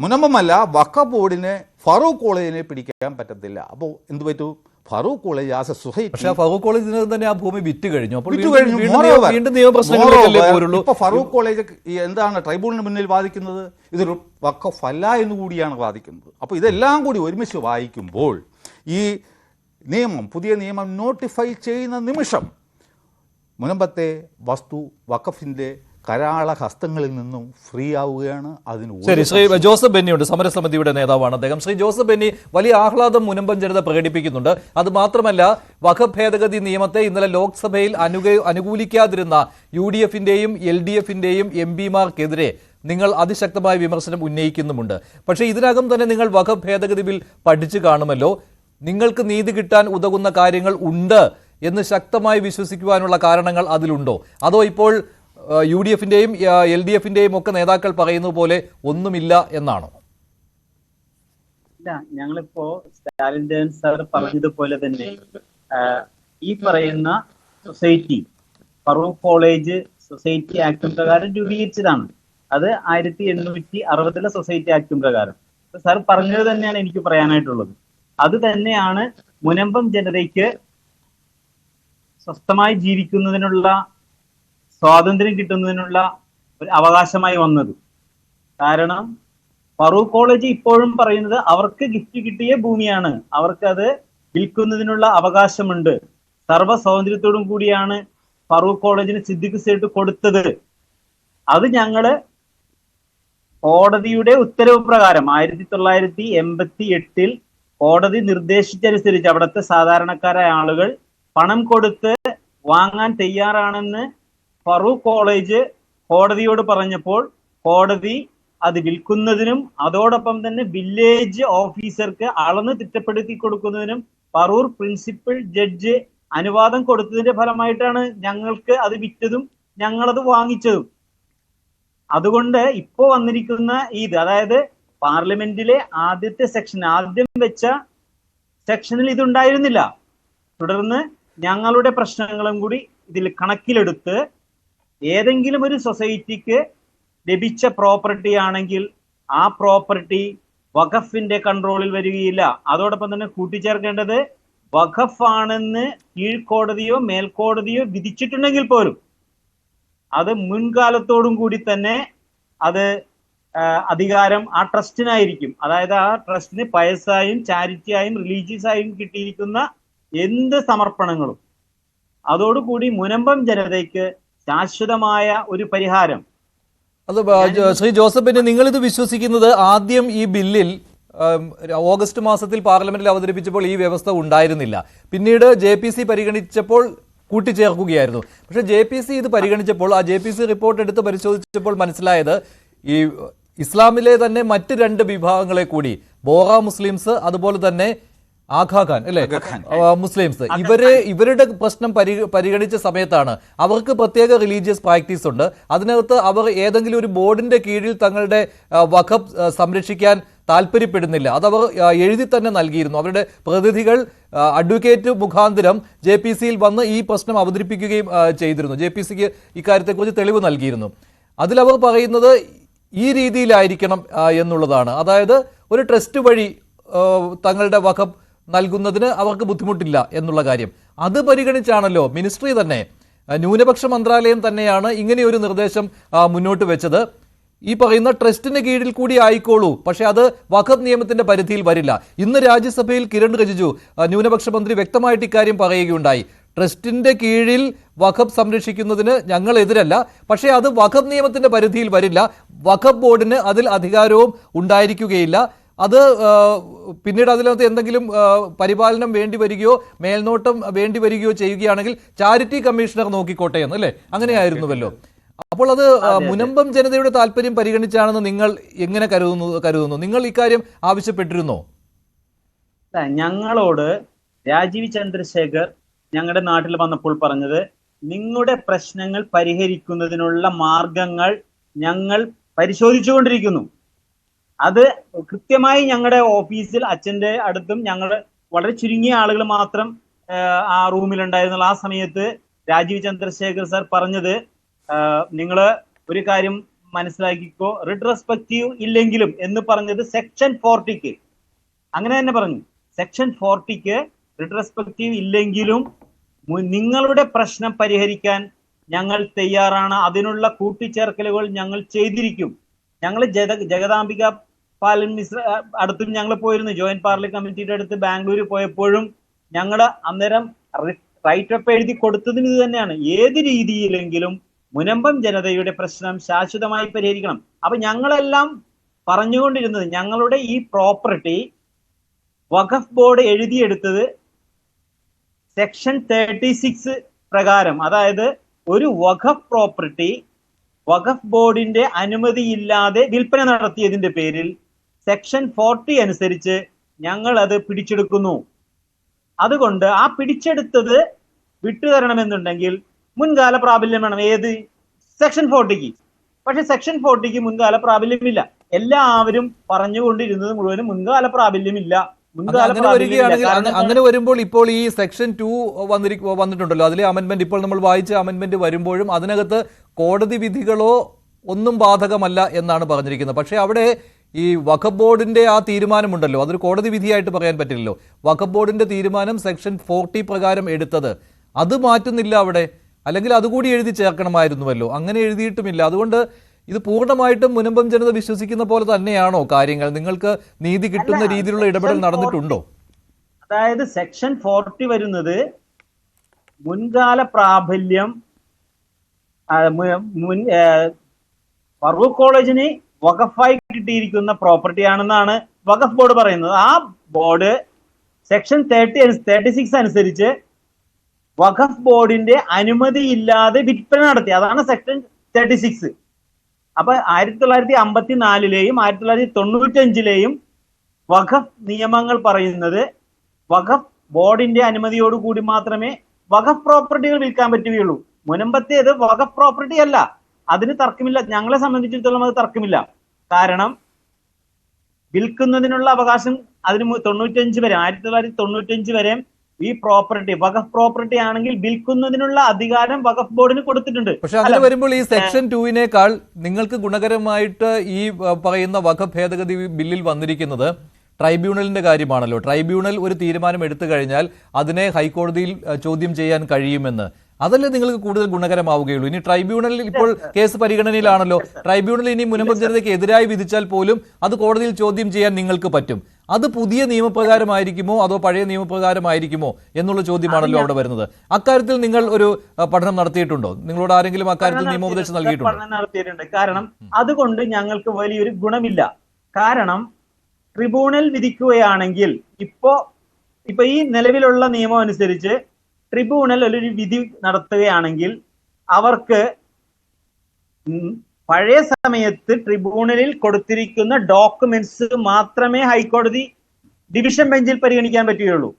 മുനമ്പമല്ല, വഖഫ് ബോർഡിന് ഫറൂഖ് കോളേജിനെ പിടിക്കാൻ പറ്റത്തില്ല. അപ്പോൾ എന്ത് പറ്റൂ? Farook college as a society, പക്ഷേ ഫറൂഖ് കോളേജിന് തന്നെ ആ ഭൂമി വിറ്റ് കഴിഞ്ഞു. അപ്പോൾ ഇപ്പോൾ ഫറൂഖ് കോളേജ് എന്താണ് ട്രൈബ്യൂണലിന് മുന്നിൽ വാദിക്കുന്നത്? ഇതൊരു വഖഫ് അല്ല എന്ന് കൂടിയാണ് വാദിക്കുന്നത്. അപ്പോൾ ഇതെല്ലാം കൂടി ഒരുമിച്ച് വായിക്കുമ്പോൾ ഈ പുതിയ നിയമം നോട്ടിഫൈ ചെയ്യുന്ന നിമിഷം മുനമ്പത്തെ വസ്തു വഖഫിന്റെ കരാള ഹസ്തങ്ങളിൽ നിന്നും ഫ്രീ ആവുകയാണ്. ശരി, ശ്രീ ജോസഫ് ബെന്നിയുണ്ട്, സമരസമിതിയുടെ നേതാവാണ് അദ്ദേഹം. ശ്രീ ജോസഫ് ബെന്നി, വലിയ ആഹ്ലാദം മുനമ്പം ജനത പ്രകടിപ്പിക്കുന്നുണ്ട്. അത് മാത്രമല്ല, വഖഫ് ഭേദഗതി നിയമത്തെ ഇന്നലെ ലോക്സഭയിൽ അനുകൂലിക്കാതിരുന്ന UDF-ന്റെയും LDF-ന്റെയും MP-മാർക്കെതിരെ നിങ്ങൾ അതിശക്തമായ വിമർശനം ഉന്നയിക്കുന്നുമുണ്ട്. പക്ഷേ ഇതിനകം തന്നെ നിങ്ങൾ വഖഫ് ഭേദഗതി ബിൽ പഠിച്ചു കാണുമല്ലോ. നിങ്ങൾക്ക് നീതി കിട്ടാൻ ഉതകുന്ന കാര്യങ്ങൾ ഉണ്ട് എന്ന് ശക്തമായി വിശ്വസിക്കുവാനുള്ള കാരണങ്ങൾ അതിലുണ്ടോ? അതോ ഇപ്പോൾ UDF-ന്റെയും LDF-ന്റെയും ഒക്കെ നേതാക്കൾ പറയുന്നത് പോലെ ഒന്നുമില്ല എന്നാണോ? ഇല്ല, ഞങ്ങളിപ്പോ സ്റ്റാലിൻ സാർ പറഞ്ഞതുപോലെ തന്നെ ഈ പറയുന്ന society Farook college society act പ്രകാരം രൂപീകരിച്ചതാണ്. അത് 1860 സൊസൈറ്റി ആക്ട് പ്രകാരം. സാർ പറഞ്ഞത് തന്നെയാണ് എനിക്ക് പറയാനായിട്ടുള്ളത്. അത് തന്നെയാണ് മുനമ്പം ജനതയ്ക്ക് സ്വസ്ഥമായി ജീവിക്കുന്നതിനുള്ള സ്വാതന്ത്ര്യം കിട്ടുന്നതിനുള്ള ഒരു അവകാശമായി വന്നത്. കാരണം ഫറൂഖ് കോളേജ് ഇപ്പോഴും പറയുന്നത് അവർക്ക് ഗിഫ്റ്റ് കിട്ടിയ ഭൂമിയാണ്, അവർക്ക് അത് വിൽക്കുന്നതിനുള്ള അവകാശമുണ്ട്. സർവ്വ സ്വാതന്ത്ര്യത്തോടും കൂടിയാണ് ഫറൂഖ് കോളേജിന് സിദ്ദിഖ് സേട്ട് കൊടുത്തത്. അത് ഞങ്ങള് കോടതിയുടെ ഉത്തരവ് പ്രകാരം 1988 കോടതി നിർദ്ദേശിച്ചനുസരിച്ച് അവിടുത്തെ സാധാരണക്കാരായ ആളുകൾ പണം കൊടുത്ത് വാങ്ങാൻ തയ്യാറാണെന്ന് ഫറൂഖ് കോളേജ് കോടതിയോട് പറഞ്ഞപ്പോൾ കോടതി അത് വിൽക്കുന്നതിനും അതോടൊപ്പം തന്നെ വില്ലേജ് ഓഫീസർക്ക് അളന്ന് തിട്ടപ്പെടുത്തി കൊടുക്കുന്നതിനും ഫറൂഖ് പ്രിൻസിപ്പൽ ജഡ്ജ് അനുവാദം കൊടുത്തതിന്റെ ഫലമായിട്ടാണ് ഞങ്ങൾക്ക് അത് വിറ്റതും ഞങ്ങളത് വാങ്ങിച്ചതും. അതുകൊണ്ട് ഇപ്പോ വന്നിരിക്കുന്ന അതായത് പാർലമെന്റിലെ ആദ്യത്തെ സെക്ഷൻ, ആദ്യം വെച്ച സെക്ഷനിൽ ഇതുണ്ടായിരുന്നില്ല. തുടർന്ന് ഞങ്ങളുടെ പ്രശ്നങ്ങളും കൂടി ഇതിൽ കണക്കിലെടുത്ത് ഏതെങ്കിലും ഒരു സൊസൈറ്റിക്ക് ലഭിച്ച പ്രോപ്പർട്ടി ആണെങ്കിൽ ആ പ്രോപ്പർട്ടി വഖഫിന്റെ കൺട്രോളിൽ വരികയില്ല. അതോടൊപ്പം തന്നെ കൂട്ടിച്ചേർക്കേണ്ടത് വഖഫ് ആണെന്ന് കീഴ്ക്കോടതിയോ മേൽക്കോടതിയോ വിധിച്ചിട്ടുണ്ടെങ്കിൽ പോലും അത് മുൻകാലത്തോടും കൂടി തന്നെ അത് അധികാരം ആ ട്രസ്റ്റിനായിരിക്കും. അതായത് ആ ട്രസ്റ്റിന് പയസായും ചാരിറ്റിയായും റിലീജിയസ് ആയും കിട്ടിയിരിക്കുന്ന എന്ത് സമർപ്പണങ്ങളും അതോടുകൂടി മുനമ്പം ജനതയ്ക്ക് ശാശ്വതമായ ഒരു പരിഹാരം. അത് ശ്രീ ജോസഫ് ബെന്നി, നിങ്ങൾ ഇത് വിശ്വസിക്കുന്നത് ആദ്യം ഈ ബില്ലിൽ ഓഗസ്റ്റ് മാസത്തിൽ പാർലമെന്റിൽ അവതരിപ്പിച്ചപ്പോൾ ഈ വ്യവസ്ഥ ഉണ്ടായിരുന്നില്ല. പിന്നീട് JPC പരിഗണിച്ചപ്പോൾ കൂട്ടിച്ചേർക്കുകയായിരുന്നു. പക്ഷേ JPC ഇത് പരിഗണിച്ചപ്പോൾ, ആ JPC റിപ്പോർട്ട് എടുത്ത് പരിശോധിച്ചപ്പോൾ മനസ്സിലായത് ഈ ഇസ്ലാമിലെ തന്നെ മറ്റ് 2 വിഭാഗങ്ങളെ കൂടി, ബോറ മുസ്ലിംസ് അതുപോലെ തന്നെ ആഘാ ഖാൻ അല്ലെ മുസ്ലിംസ്, ഇവരുടെ പ്രശ്നം പരിഗണിച്ച സമയത്താണ് അവർക്ക് പ്രത്യേക റിലീജിയസ് പ്രാക്ടീസ് ഉണ്ട്. അതിനകത്ത് അവർ ഏതെങ്കിലും ഒരു ബോർഡിന്റെ കീഴിൽ തങ്ങളുടെ വഖഫ് സംരക്ഷിക്കാൻ താല്പര്യപ്പെടുന്നില്ല. അതവർ എഴുതി തന്നെ നൽകിയിരുന്നു. അവരുടെ പ്രതിനിധികൾ അഡ്വക്കേറ്റ് മുഖാന്തരം JPCയിൽ വന്ന് ഈ പ്രശ്നം അവതരിപ്പിക്കുകയും ചെയ്തിരുന്നു. JPCക്ക് ഇക്കാര്യത്തെക്കുറിച്ച് തെളിവ് നൽകിയിരുന്നു. അതിലവർ പറയുന്നത് ഈ രീതിയിലായിരിക്കണം എന്നുള്ളതാണ്. അതായത് ഒരു ട്രസ്റ്റ് വഴി തങ്ങളുടെ വഖഫ് നൽകുന്നതിന് അവർക്ക് ബുദ്ധിമുട്ടില്ല എന്നുള്ള കാര്യം. അത് പരിഗണിച്ചാണല്ലോ മിനിസ്ട്രി തന്നെ, ന്യൂനപക്ഷ മന്ത്രാലയം തന്നെയാണ് ഇങ്ങനെയൊരു നിർദ്ദേശം മുന്നോട്ട് വെച്ചത്. ഈ പറയുന്ന ട്രസ്റ്റിന് കീഴിൽ കൂടി ആയിക്കോളൂ, പക്ഷേ അത് വഖഫ് നിയമത്തിന്റെ പരിധിയിൽ വരില്ല. ഇന്ന് രാജ്യസഭയിൽ കിരൺ റിജിജു ന്യൂനപക്ഷ മന്ത്രി വ്യക്തമായിട്ട് ഇക്കാര്യം പറയുകയുണ്ടായി. ട്രസ്റ്റിന്റെ കീഴിൽ വഖഫ് സംരക്ഷിക്കുന്നതിന് ഞങ്ങൾ എതിരല്ല, പക്ഷേ അത് വഖഫ് നിയമത്തിന്റെ പരിധിയിൽ വരില്ല. വഖഫ് ബോർഡിന് അതിൽ അധികാരവും ഉണ്ടായിരിക്കുകയില്ല. അത് പിന്നീട് അതിനകത്ത് എന്തെങ്കിലും പരിപാലനം വേണ്ടി വരികയോ മേൽനോട്ടം വേണ്ടി വരികയോ ചെയ്യുകയാണെങ്കിൽ ചാരിറ്റി കമ്മീഷണർ നോക്കിക്കോട്ടെ എന്ന്, അല്ലേ? അങ്ങനെയായിരുന്നുവല്ലോ. അപ്പോൾ അത് മുനമ്പം ജനതയുടെ താല്പര്യം പരിഗണിച്ചാണെന്ന് നിങ്ങൾ എങ്ങനെ കരുതുന്നു? നിങ്ങൾ ഇക്കാര്യം ആവശ്യപ്പെട്ടിരുന്നോ? ഞങ്ങളോട് രാജീവ് ചന്ദ്രശേഖർ ഞങ്ങളുടെ നാട്ടിൽ വന്നപ്പോൾ പറഞ്ഞത്, നിങ്ങളുടെ പ്രശ്നങ്ങൾ പരിഹരിക്കുന്നതിനുള്ള മാർഗങ്ങൾ ഞങ്ങൾ പരിശോധിച്ചുകൊണ്ടിരിക്കുന്നു. അത് കൃത്യമായി ഞങ്ങളുടെ ഓഫീസിൽ അച്ഛൻ്റെ അടുത്തും ഞങ്ങൾ വളരെ ചുരുങ്ങിയ ആളുകൾ മാത്രം ആ റൂമിലുണ്ടായിരുന്നുള്ള ആ സമയത്ത് രാജീവ് ചന്ദ്രശേഖർ സാർ പറഞ്ഞത്, നിങ്ങൾ ഒരു കാര്യം മനസ്സിലാക്കിക്കോ, റിട്രോസ്പെക്റ്റീവ് ഇല്ലെങ്കിലും എന്ന് പറഞ്ഞത് സെക്ഷൻ 40ക്ക് അങ്ങനെ തന്നെ പറഞ്ഞു. സെക്ഷൻ 40ക്ക് റിട്രോസ്പെക്റ്റീവ് ഇല്ലെങ്കിലും നിങ്ങളുടെ പ്രശ്നം പരിഹരിക്കാൻ ഞങ്ങൾ തയ്യാറാണ്. അതിനുള്ള കൂട്ടിച്ചേർക്കലുകൾ ഞങ്ങൾ ചെയ്തിരിക്കും. ഞങ്ങൾ ജഗദാംബിക പാലൻ മിശ്ര അടുത്തും ഞങ്ങൾ പോയിരുന്നു. ജോയിന്റ് പാർലി കമ്മിറ്റിയുടെ അടുത്ത് ബാംഗ്ലൂർ പോയപ്പോഴും ഞങ്ങൾ അന്നേരം റൈറ്റ് അപ്പ് എഴുതി കൊടുത്തതിന് ഇത് തന്നെയാണ്. ഏത് രീതിയിലെങ്കിലും മുനമ്പം ജനതയുടെ പ്രശ്നം ശാശ്വതമായി പരിഹരിക്കണം. അപ്പൊ ഞങ്ങളെല്ലാം പറഞ്ഞുകൊണ്ടിരുന്നത്, ഞങ്ങളുടെ ഈ പ്രോപ്പർട്ടി വഖഫ് ബോർഡ് എഴുതിയെടുത്തത് സെക്ഷൻ 36 പ്രകാരം, അതായത് ഒരു വഖഫ് പ്രോപ്പർട്ടി വഖഫ് ബോർഡിന്റെ അനുമതിയില്ലാതെ വിൽപ്പന നടത്തിയതിന്റെ പേരിൽ സെക്ഷൻ 40 അനുസരിച്ച് ഞങ്ങൾ അത് പിടിച്ചെടുക്കുന്നു. അതുകൊണ്ട് ആ പിടിച്ചെടുത്തത് വിട്ടുതരണമെന്നുണ്ടെങ്കിൽ മുൻകാല പ്രാബല്യം വേണം. ഏത്? സെക്ഷൻ 40ക്ക്. പക്ഷെ സെക്ഷൻ 40ക്ക് മുൻകാല പ്രാബല്യമില്ല. എല്ലാവരും പറഞ്ഞുകൊണ്ടിരുന്നത് മുഴുവനും മുൻകാല പ്രാബല്യമില്ല. അങ്ങനെ വരുമ്പോൾ ഇപ്പോൾ ഈ സെക്ഷൻ 2 വന്നിട്ടുണ്ടല്ലോ, അതിലെ അമെന്റ്മെന്റ്, ഇപ്പോൾ നമ്മൾ വായിച്ച അമെന്റ്മെന്റ് വരുമ്പോഴും അതിനകത്ത് കോടതി വിധികളോ ഒന്നും ബാധകമല്ല എന്നാണ് പറഞ്ഞിരിക്കുന്നത്. പക്ഷേ അവിടെ ഈ വഖഫ് ബോർഡിന്റെ ആ തീരുമാനമുണ്ടല്ലോ, അതൊരു കോടതി വിധിയായിട്ട് പറയാൻ പറ്റില്ലല്ലോ. വഖഫ് ബോർഡിന്റെ തീരുമാനം സെക്ഷൻ 40 പ്രകാരം എടുത്തത് അത് മാറ്റുന്നില്ല അവിടെ, അല്ലെങ്കിൽ അതുകൂടി എഴുതി ചേർക്കണമായിരുന്നുവല്ലോ. അങ്ങനെ എഴുതിയിട്ടുമില്ല. അതുകൊണ്ട് ഇത് പൂർണ്ണമായിട്ടും മുനമ്പം ജനത വിശ്വസിക്കുന്ന പോലെ തന്നെയാണോ കാര്യങ്ങൾ? നിങ്ങൾക്ക് നീതി കിട്ടുന്ന രീതിയിലുള്ള ഇടപെടൽ നടന്നിട്ടുണ്ടോ? അതായത് സെക്ഷൻ 40 വരുന്നത് മുൻകാല പ്രാബല്യം ഫറൂഖ് കോളേജിന് വഖഫായി കിട്ടിയിരിക്കുന്ന പ്രോപ്പർട്ടി ആണെന്നാണ് വഖഫ് ബോർഡ് പറയുന്നത്. ആ ബോർഡ് സെക്ഷൻ 36 അനുസരിച്ച് വഖഫ് ബോർഡിന്റെ അനുമതിയില്ലാതെ വിൽപ്പന നടത്തി. അതാണ് സെക്ഷൻ 36. അപ്പൊ 1954ലെയും 1995ലെയും വഖഫ് നിയമങ്ങൾ പറയുന്നത് വഖഫ് ബോർഡിന്റെ അനുമതിയോടുകൂടി മാത്രമേ വഖഫ് പ്രോപ്പർട്ടികൾ വിൽക്കാൻ പറ്റുകയുള്ളൂ. മുനമ്പത്തേത് വഖഫ് പ്രോപ്പർട്ടി അല്ല, അതിന് തർക്കമില്ല. ഞങ്ങളെ സംബന്ധിച്ചിടത്തോളം അത് തർക്കമില്ല. കാരണം വിൽക്കുന്നതിനുള്ള അവകാശം അതിന് 95 വരെ, 1995 വരെ ഈ പ്രോപ്പർട്ടി വഖഫ് പ്രോപ്പർട്ടി ആണെങ്കിൽ വിൽക്കുന്നതിനുള്ള അധികാരം വഖഫ് ബോർഡിന് കൊടുത്തിട്ടുണ്ട്. പക്ഷെ അങ്ങനെ വരുമ്പോൾ ഈ സെക്ഷൻ 2-നേക്കാൾ നിങ്ങൾക്ക് ഗുണകരമായിട്ട് ഈ പറയുന്ന വഖഫ് ഭേദഗതി ബില്ലിൽ വന്നിരിക്കുന്നത് ട്രൈബ്യൂണലിന്റെ കാര്യമാണല്ലോ. ട്രൈബ്യൂണൽ ഒരു തീരുമാനം എടുത്തു കഴിഞ്ഞാൽ അതിനെ ഹൈക്കോടതിയിൽ ചോദ്യം ചെയ്യാൻ കഴിയുമെന്ന്. അതല്ലേ നിങ്ങൾക്ക് കൂടുതൽ ഗുണകരമാവുകയുള്ളൂ. ഇനി ട്രൈബ്യൂണലിൽ ഇപ്പോൾ കേസ് പരിഗണനയിലാണല്ലോ. ട്രൈബ്യൂണൽ ഇനി മുനമ്പം ജനതയ്ക്ക് എതിരായി വിധിച്ചാൽ പോലും അത് കോടതിയിൽ ചോദ്യം ചെയ്യാൻ നിങ്ങൾക്ക് പറ്റും. അത് പുതിയ നിയമപ്രകാരമായിരിക്കുമോ അതോ പഴയ നിയമപ്രകാരമായിരിക്കുമോ എന്നുള്ള ചോദ്യമാണല്ലോ അവിടെ വരുന്നത്. അക്കാര്യത്തിൽ നിങ്ങൾ ഒരു പഠനം നടത്തിയിട്ടുണ്ടോ? നിങ്ങളോട് ആരെങ്കിലും അക്കാര്യത്തിൽ നിയമോപദേശം നൽകിയിട്ടുണ്ടോ? പഠനം നടത്തിയിട്ടുണ്ട്. കാരണം അതുകൊണ്ട് ഞങ്ങൾക്ക് വലിയൊരു ഗുണമില്ല. കാരണം ട്രിബ്യൂണൽ വിധിക്കുകയാണെങ്കിൽ ഇപ്പൊ ഈ നിലവിലുള്ള നിയമം അനുസരിച്ച് ട്രിബ്യൂണൽ ഒരു വിധി നടത്തുകയാണെങ്കിൽ അവർക്ക് പഴയ സമയത്ത് ട്രിബ്യൂണലിൽ കൊടുത്തിരിക്കുന്ന ഡോക്യുമെന്റ്സ് മാത്രമേ ഹൈക്കോടതി ഡിവിഷൻ ബെഞ്ചിൽ പരിഗണിക്കാൻ പറ്റുകയുള്ളൂ.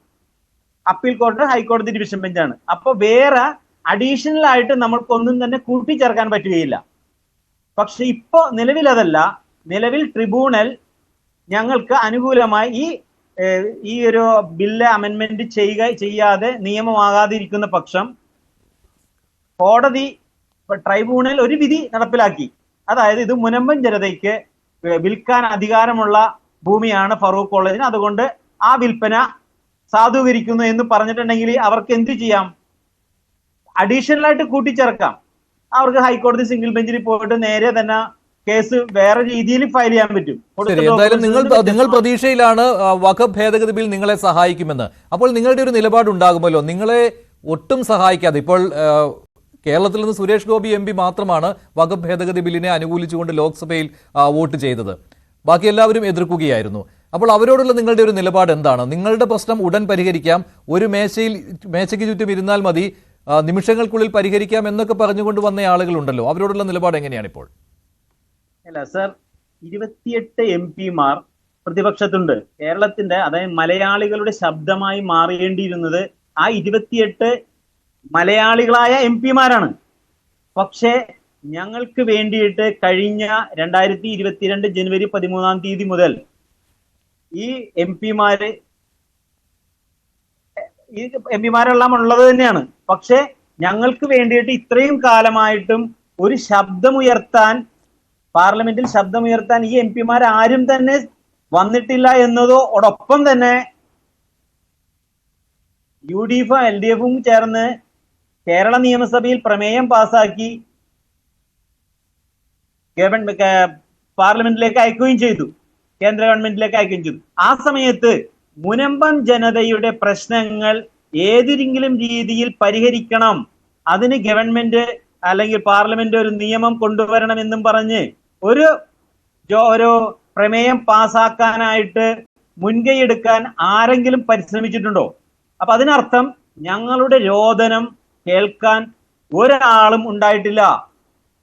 അപ്പീൽ കോർട്ട് ഹൈക്കോടതി ഡിവിഷൻ ബെഞ്ചാണ്. അപ്പൊ വേറെ അഡീഷണൽ ആയിട്ട് നമ്മൾക്കൊന്നും തന്നെ കൂട്ടിച്ചേർക്കാൻ പറ്റുകയില്ല. പക്ഷെ ഇപ്പോ നിലവിൽ അതല്ല. നിലവിൽ ട്രിബ്യൂണൽ ഞങ്ങൾക്ക് അനുകൂലമായി ഈ ഒരു ബില്ല് അമെൻമെന്റ് ചെയ്യാതെ നിയമമാകാതിരിക്കുന്ന പക്ഷം കോടതി ട്രൈബ്യൂണൽ ഒരു വിധി നടപ്പിലാക്കി. അതായത് ഇത് മുനമ്പം ജനതയ്ക്ക് വിൽക്കാൻ അധികാരമുള്ള ഭൂമിയാണ് ഫറൂഖ് കോളേജിന്, അതുകൊണ്ട് ആ വിൽപ്പന സാധൂകരിക്കുന്നു എന്ന് പറഞ്ഞിട്ടുണ്ടെങ്കിൽ അവർക്ക് എന്ത് ചെയ്യാം? അഡീഷണൽ ആയിട്ട് കൂട്ടിച്ചേർക്കാം. അവർക്ക് ഹൈക്കോടതി സിംഗിൾ ബെഞ്ചിൽ പോയിട്ട് നേരെ തന്നെ കേസ് വേറെ രീതിയിൽ ഫയൽ ചെയ്യാൻ പറ്റും. എന്തായാലും നിങ്ങൾ പ്രതീക്ഷയിലാണ് വഖഫ് ഭേദഗതി ബിൽ നിങ്ങളെ സഹായിക്കുമെന്ന്. അപ്പോൾ നിങ്ങളുടെ ഒരു നിലപാടുണ്ടാകുമല്ലോ. നിങ്ങളെ ഒട്ടും സഹായിക്കാതെ ഇപ്പോൾ കേരളത്തിൽ നിന്ന് സുരേഷ് ഗോപി MP മാത്രമാണ് വഖഫ് ഭേദഗതി ബില്ലിനെ അനുകൂലിച്ചുകൊണ്ട് ലോക്സഭയിൽ വോട്ട് ചെയ്തത്. ബാക്കി എല്ലാവരും എതിർക്കുകയായിരുന്നു. അപ്പോൾ അവരോടുള്ള നിങ്ങളുടെ ഒരു നിലപാട് എന്താണ്? നിങ്ങളുടെ പ്രശ്നം ഉടൻ പരിഹരിക്കാം, ഒരു മേശയ്ക്ക് ചുറ്റും ഇരുന്നാൽ മതി, നിമിഷങ്ങൾക്കുള്ളിൽ പരിഹരിക്കാം എന്നൊക്കെ പറഞ്ഞുകൊണ്ട് വന്ന ആളുകളുണ്ടല്ലോ. അവരോടുള്ള നിലപാട് എങ്ങനെയാണ് ഇപ്പോൾ? അല്ല സർ, 28 MP പ്രതിപക്ഷത്തുണ്ട്. കേരളത്തിന്റെ, അതായത് മലയാളികളുടെ ശബ്ദമായി മാറേണ്ടിയിരുന്നത് ആ 28 മലയാളികളായ MP പക്ഷേ ഞങ്ങൾക്ക് വേണ്ടിയിട്ട് കഴിഞ്ഞ 2022 ജനുവരി 13 മുതൽ ഈ MP മാരെല്ലാം ഉള്ളത് തന്നെയാണ്. പക്ഷെ ഞങ്ങൾക്ക് വേണ്ടിയിട്ട് ഇത്രയും കാലമായിട്ടും ഒരു ശബ്ദമുയർത്താൻ, പാർലമെന്റിൽ ശബ്ദമുയർത്താൻ ഈ MP ആരും തന്നെ വന്നിട്ടില്ല എന്നതോടൊപ്പം തന്നെ UDF-ഉം LDF-ഉം ചേർന്ന് കേരള നിയമസഭയിൽ പ്രമേയം പാസാക്കി പാർലമെന്റിലേക്ക് അയക്കുകയും ചെയ്തു, കേന്ദ്ര ഗവൺമെന്റിലേക്ക് അയക്കുകയും ചെയ്തു. ആ സമയത്ത് മുനമ്പം ജനതയുടെ പ്രശ്നങ്ങൾ ഏതെങ്കിലും രീതിയിൽ പരിഹരിക്കണം, അതിന് ഗവൺമെന്റ് അല്ലെങ്കിൽ പാർലമെന്റ് ഒരു നിയമം കൊണ്ടുവരണമെന്നും പറഞ്ഞ് ഒരു പ്രമേയം പാസാക്കാനായിട്ട് മുൻകൈയെടുക്കാൻ ആരെങ്കിലും പരിശ്രമിച്ചിട്ടുണ്ടോ? അപ്പൊ അതിനർത്ഥം ഞങ്ങളുടെ രോദനം കേൾക്കാൻ ഒരാളും ഉണ്ടായിട്ടില്ല.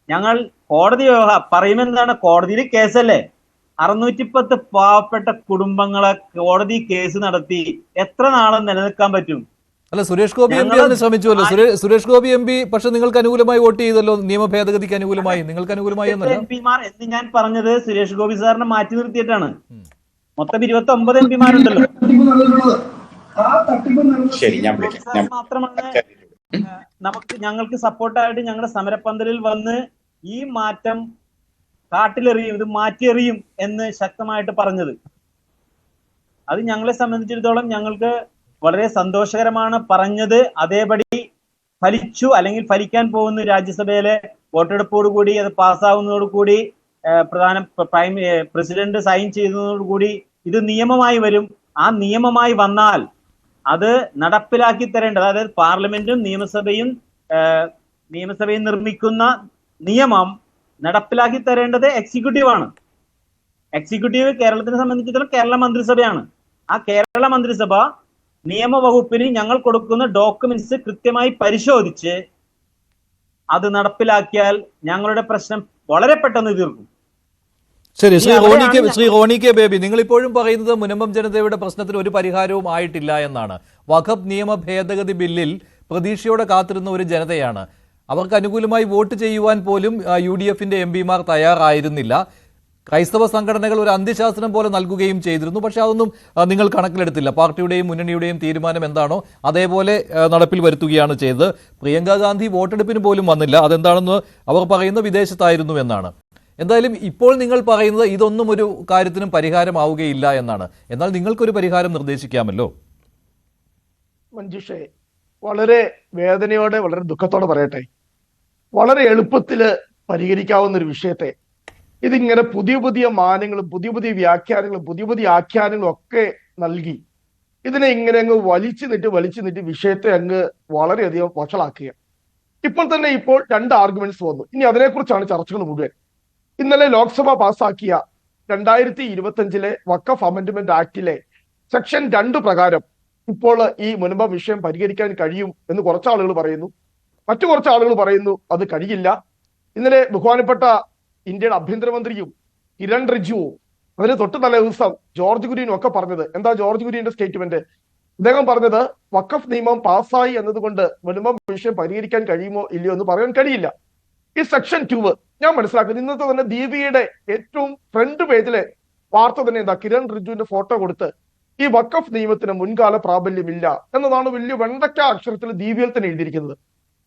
ഞങ്ങൾ കോടതി പറയുമെന്താണ്? കോടതിയിൽ കേസല്ലേ? 610 പാവപ്പെട്ട കുടുംബങ്ങളെ കോടതി കേസ് നടത്തി എത്ര നാളും നിലനിൽക്കാൻ പറ്റും? അല്ല, സുരേഷ് ഗോപി MP അതിന് ശ്രമിച്ചുവല്ലോ. സുരേഷ് ഗോപി MP പക്ഷെ നിങ്ങൾക്ക് അനുകൂലമായി വോട്ട് ചെയ്തല്ലോ, നിയമ ഭേദഗതിക്ക് അനുകൂലമായി. നിങ്ങൾക്ക് അനുകൂലമായി എന്നല്ല MP എന്ന് ഞാൻ പറഞ്ഞത് സുരേഷ് ഗോപി സാറിനെ മാറ്റി നിർത്തിയിട്ടാണ്. മൊത്തം 29 MP മാത്രമാണ് ഞങ്ങൾക്ക് സപ്പോർട്ടായിട്ട് ഞങ്ങളുടെ സമരപ്പന്തലിൽ വന്ന് ഈ മാറ്റം കാട്ടിലെറിയും, ഇത് മാറ്റിയെറിയും എന്ന് ശക്തമായിട്ട് പറഞ്ഞത്. അത് ഞങ്ങളെ സംബന്ധിച്ചിടത്തോളം ഞങ്ങൾക്ക് വളരെ സന്തോഷകരമാണ്. പറഞ്ഞത് അതേപടി ഫലിച്ചു, അല്ലെങ്കിൽ ഫലിക്കാൻ പോകുന്നു. രാജ്യസഭയിലെ വോട്ടെടുപ്പോടുകൂടി അത് പാസ്സാവുന്നതോടുകൂടി പ്രസിഡന്റ് സൈൻ ചെയ്യുന്നതോടുകൂടി ഇത് നിയമമായി വരും. ആ നിയമമായി വന്നാൽ അത് നടപ്പിലാക്കി തരേണ്ടത്, അതായത് പാർലമെന്റും നിയമസഭയും നിർമ്മിക്കുന്ന നിയമം നടപ്പിലാക്കി തരേണ്ടത് എക്സിക്യൂട്ടീവ് ആണ്. എക്സിക്യൂട്ടീവ് കേരളത്തിനെ സംബന്ധിച്ചിടത്തോളം കേരള മന്ത്രിസഭയാണ്. ആ കേരള മന്ത്രിസഭ നിയമവകുപ്പിന് ഞങ്ങൾ കൊടുക്കുന്ന ഡോക്യുമെന്റ്സ് കൃത്യമായി പരിശോധിച്ച് അത് നടപ്പിലാക്കിയാൽ ഞങ്ങളുടെ പ്രശ്നം വളരെ പെട്ടെന്ന് തീർക്കും. ശരി, ശ്രീ റോണി കെ ബേബി, നിങ്ങൾ ഇപ്പോഴും പറയുന്നത് മുനമ്പം ജനതയുടെ പ്രശ്നത്തിന് ഒരു പരിഹാരവും ആയിട്ടില്ല എന്നാണ്. വഖഫ് നിയമ ഭേദഗതി ബില്ലിൽ പ്രതീക്ഷയോടെ കാത്തിരുന്ന ഒരു ജനതയാണ്. അവർക്ക് അനുകൂലമായി വോട്ട് ചെയ്യുവാൻ പോലും UDF-ന്റെ MP തയ്യാറായിരുന്നില്ല. ക്രൈസ്തവ സംഘടനകൾ ഒരു അന്ത്യശാസനം പോലെ നൽകുകയും ചെയ്തിരുന്നു. പക്ഷെ അതൊന്നും നിങ്ങൾ കണക്കിലെടുത്തില്ല. പാർട്ടിയുടെയും മുന്നണിയുടെയും തീരുമാനം എന്താണോ അതേപോലെ നടപ്പിൽ വരുത്തുകയാണ് ചെയ്തത്. പ്രിയങ്ക ഗാന്ധി വോട്ടെടുപ്പിന് പോലും വന്നില്ല. അതെന്താണെന്ന് അവർ പറയുന്ന വിദേശത്തായിരുന്നു എന്നാണ്. എന്തായാലും ഇപ്പോൾ നിങ്ങൾ പറയുന്നത് ഇതൊന്നും ഒരു കാര്യത്തിനും പരിഹാരമാവുകയില്ല എന്നാണ്. എന്നാൽ നിങ്ങൾക്കൊരു പരിഹാരം നിർദ്ദേശിക്കാമല്ലോ. മഞ്ജുഷേ, വളരെ വേദനയോടെ, വളരെ ദുഃഖത്തോടെ പറയട്ടെ, വളരെ എളുപ്പത്തിൽ പരിഹരിക്കാവുന്ന ഒരു വിഷയത്തെ ഇതിങ്ങനെ പുതിയ പുതിയ മാനങ്ങളും പുതിയ പുതിയ വ്യാഖ്യാനങ്ങളും പുതിയ പുതിയ ആഖ്യാനങ്ങളും ഒക്കെ നൽകി ഇതിനെ ഇങ്ങനെ അങ്ങ് വലിച്ചു നീട്ടി വിഷയത്തെ അങ്ങ് വളരെയധികം വഷളാക്കുക. ഇപ്പോൾ 2 ആർഗ്യുമെന്റ്സ് വന്നു. ഇനി അതിനെക്കുറിച്ചാണ് ചർച്ചകൾ മുഴുവൻ. ഇന്നലെ ലോക്സഭ പാസാക്കിയ 2025 വഖഫ് അമെന്റ്മെന്റ് ആക്ടിലെ സെക്ഷൻ 2 പ്രകാരം ഇപ്പോൾ ഈ മുനമ്പം വിഷയം പരിഹരിക്കാൻ കഴിയും എന്ന് കുറച്ച് ആളുകൾ പറയുന്നു. മറ്റു കുറച്ച് ആളുകൾ പറയുന്നു അത് കഴിയില്ല. ഇന്നലെ ബഹുമാനപ്പെട്ട ഇന്ത്യയുടെ ആഭ്യന്തരമന്ത്രിയും കിരൺ റിജിജുവും അതിന് തൊട്ട് തലേ ദിവസം ജോർജ് കുര്യനും ഒക്കെ പറഞ്ഞത് എന്താ? ജോർജ് കുര്യന്റെ സ്റ്റേറ്റ്മെന്റ് അദ്ദേഹം പറഞ്ഞത് വഖഫ് നിയമം പാസ്സായി എന്നതുകൊണ്ട് മുനമ്പം വിഷയം പരിഹരിക്കാൻ കഴിയുമോ ഇല്ലയോ എന്ന് പറയാൻ കഴിയില്ല. ഈ സെക്ഷൻ 2 ഞാൻ മനസ്സിലാക്കുന്നത് ഇന്നത്തെ തന്നെ ദീപികയുടെ ഏറ്റവും ഫ്രണ്ട് പേജിലെ വാർത്ത തന്നെ എന്താ? കിരൺ റിജിജുവിന്റെ ഫോട്ടോ കൊടുത്ത് ഈ വഖഫ് നിയമത്തിന് മുൻകാല പ്രാബല്യമില്ല എന്നതാണ് വലിയ വെണ്ടക്ക അക്ഷരത്തിൽ ദീപികയിൽ തന്നെ എഴുതിയിരിക്കുന്നത്.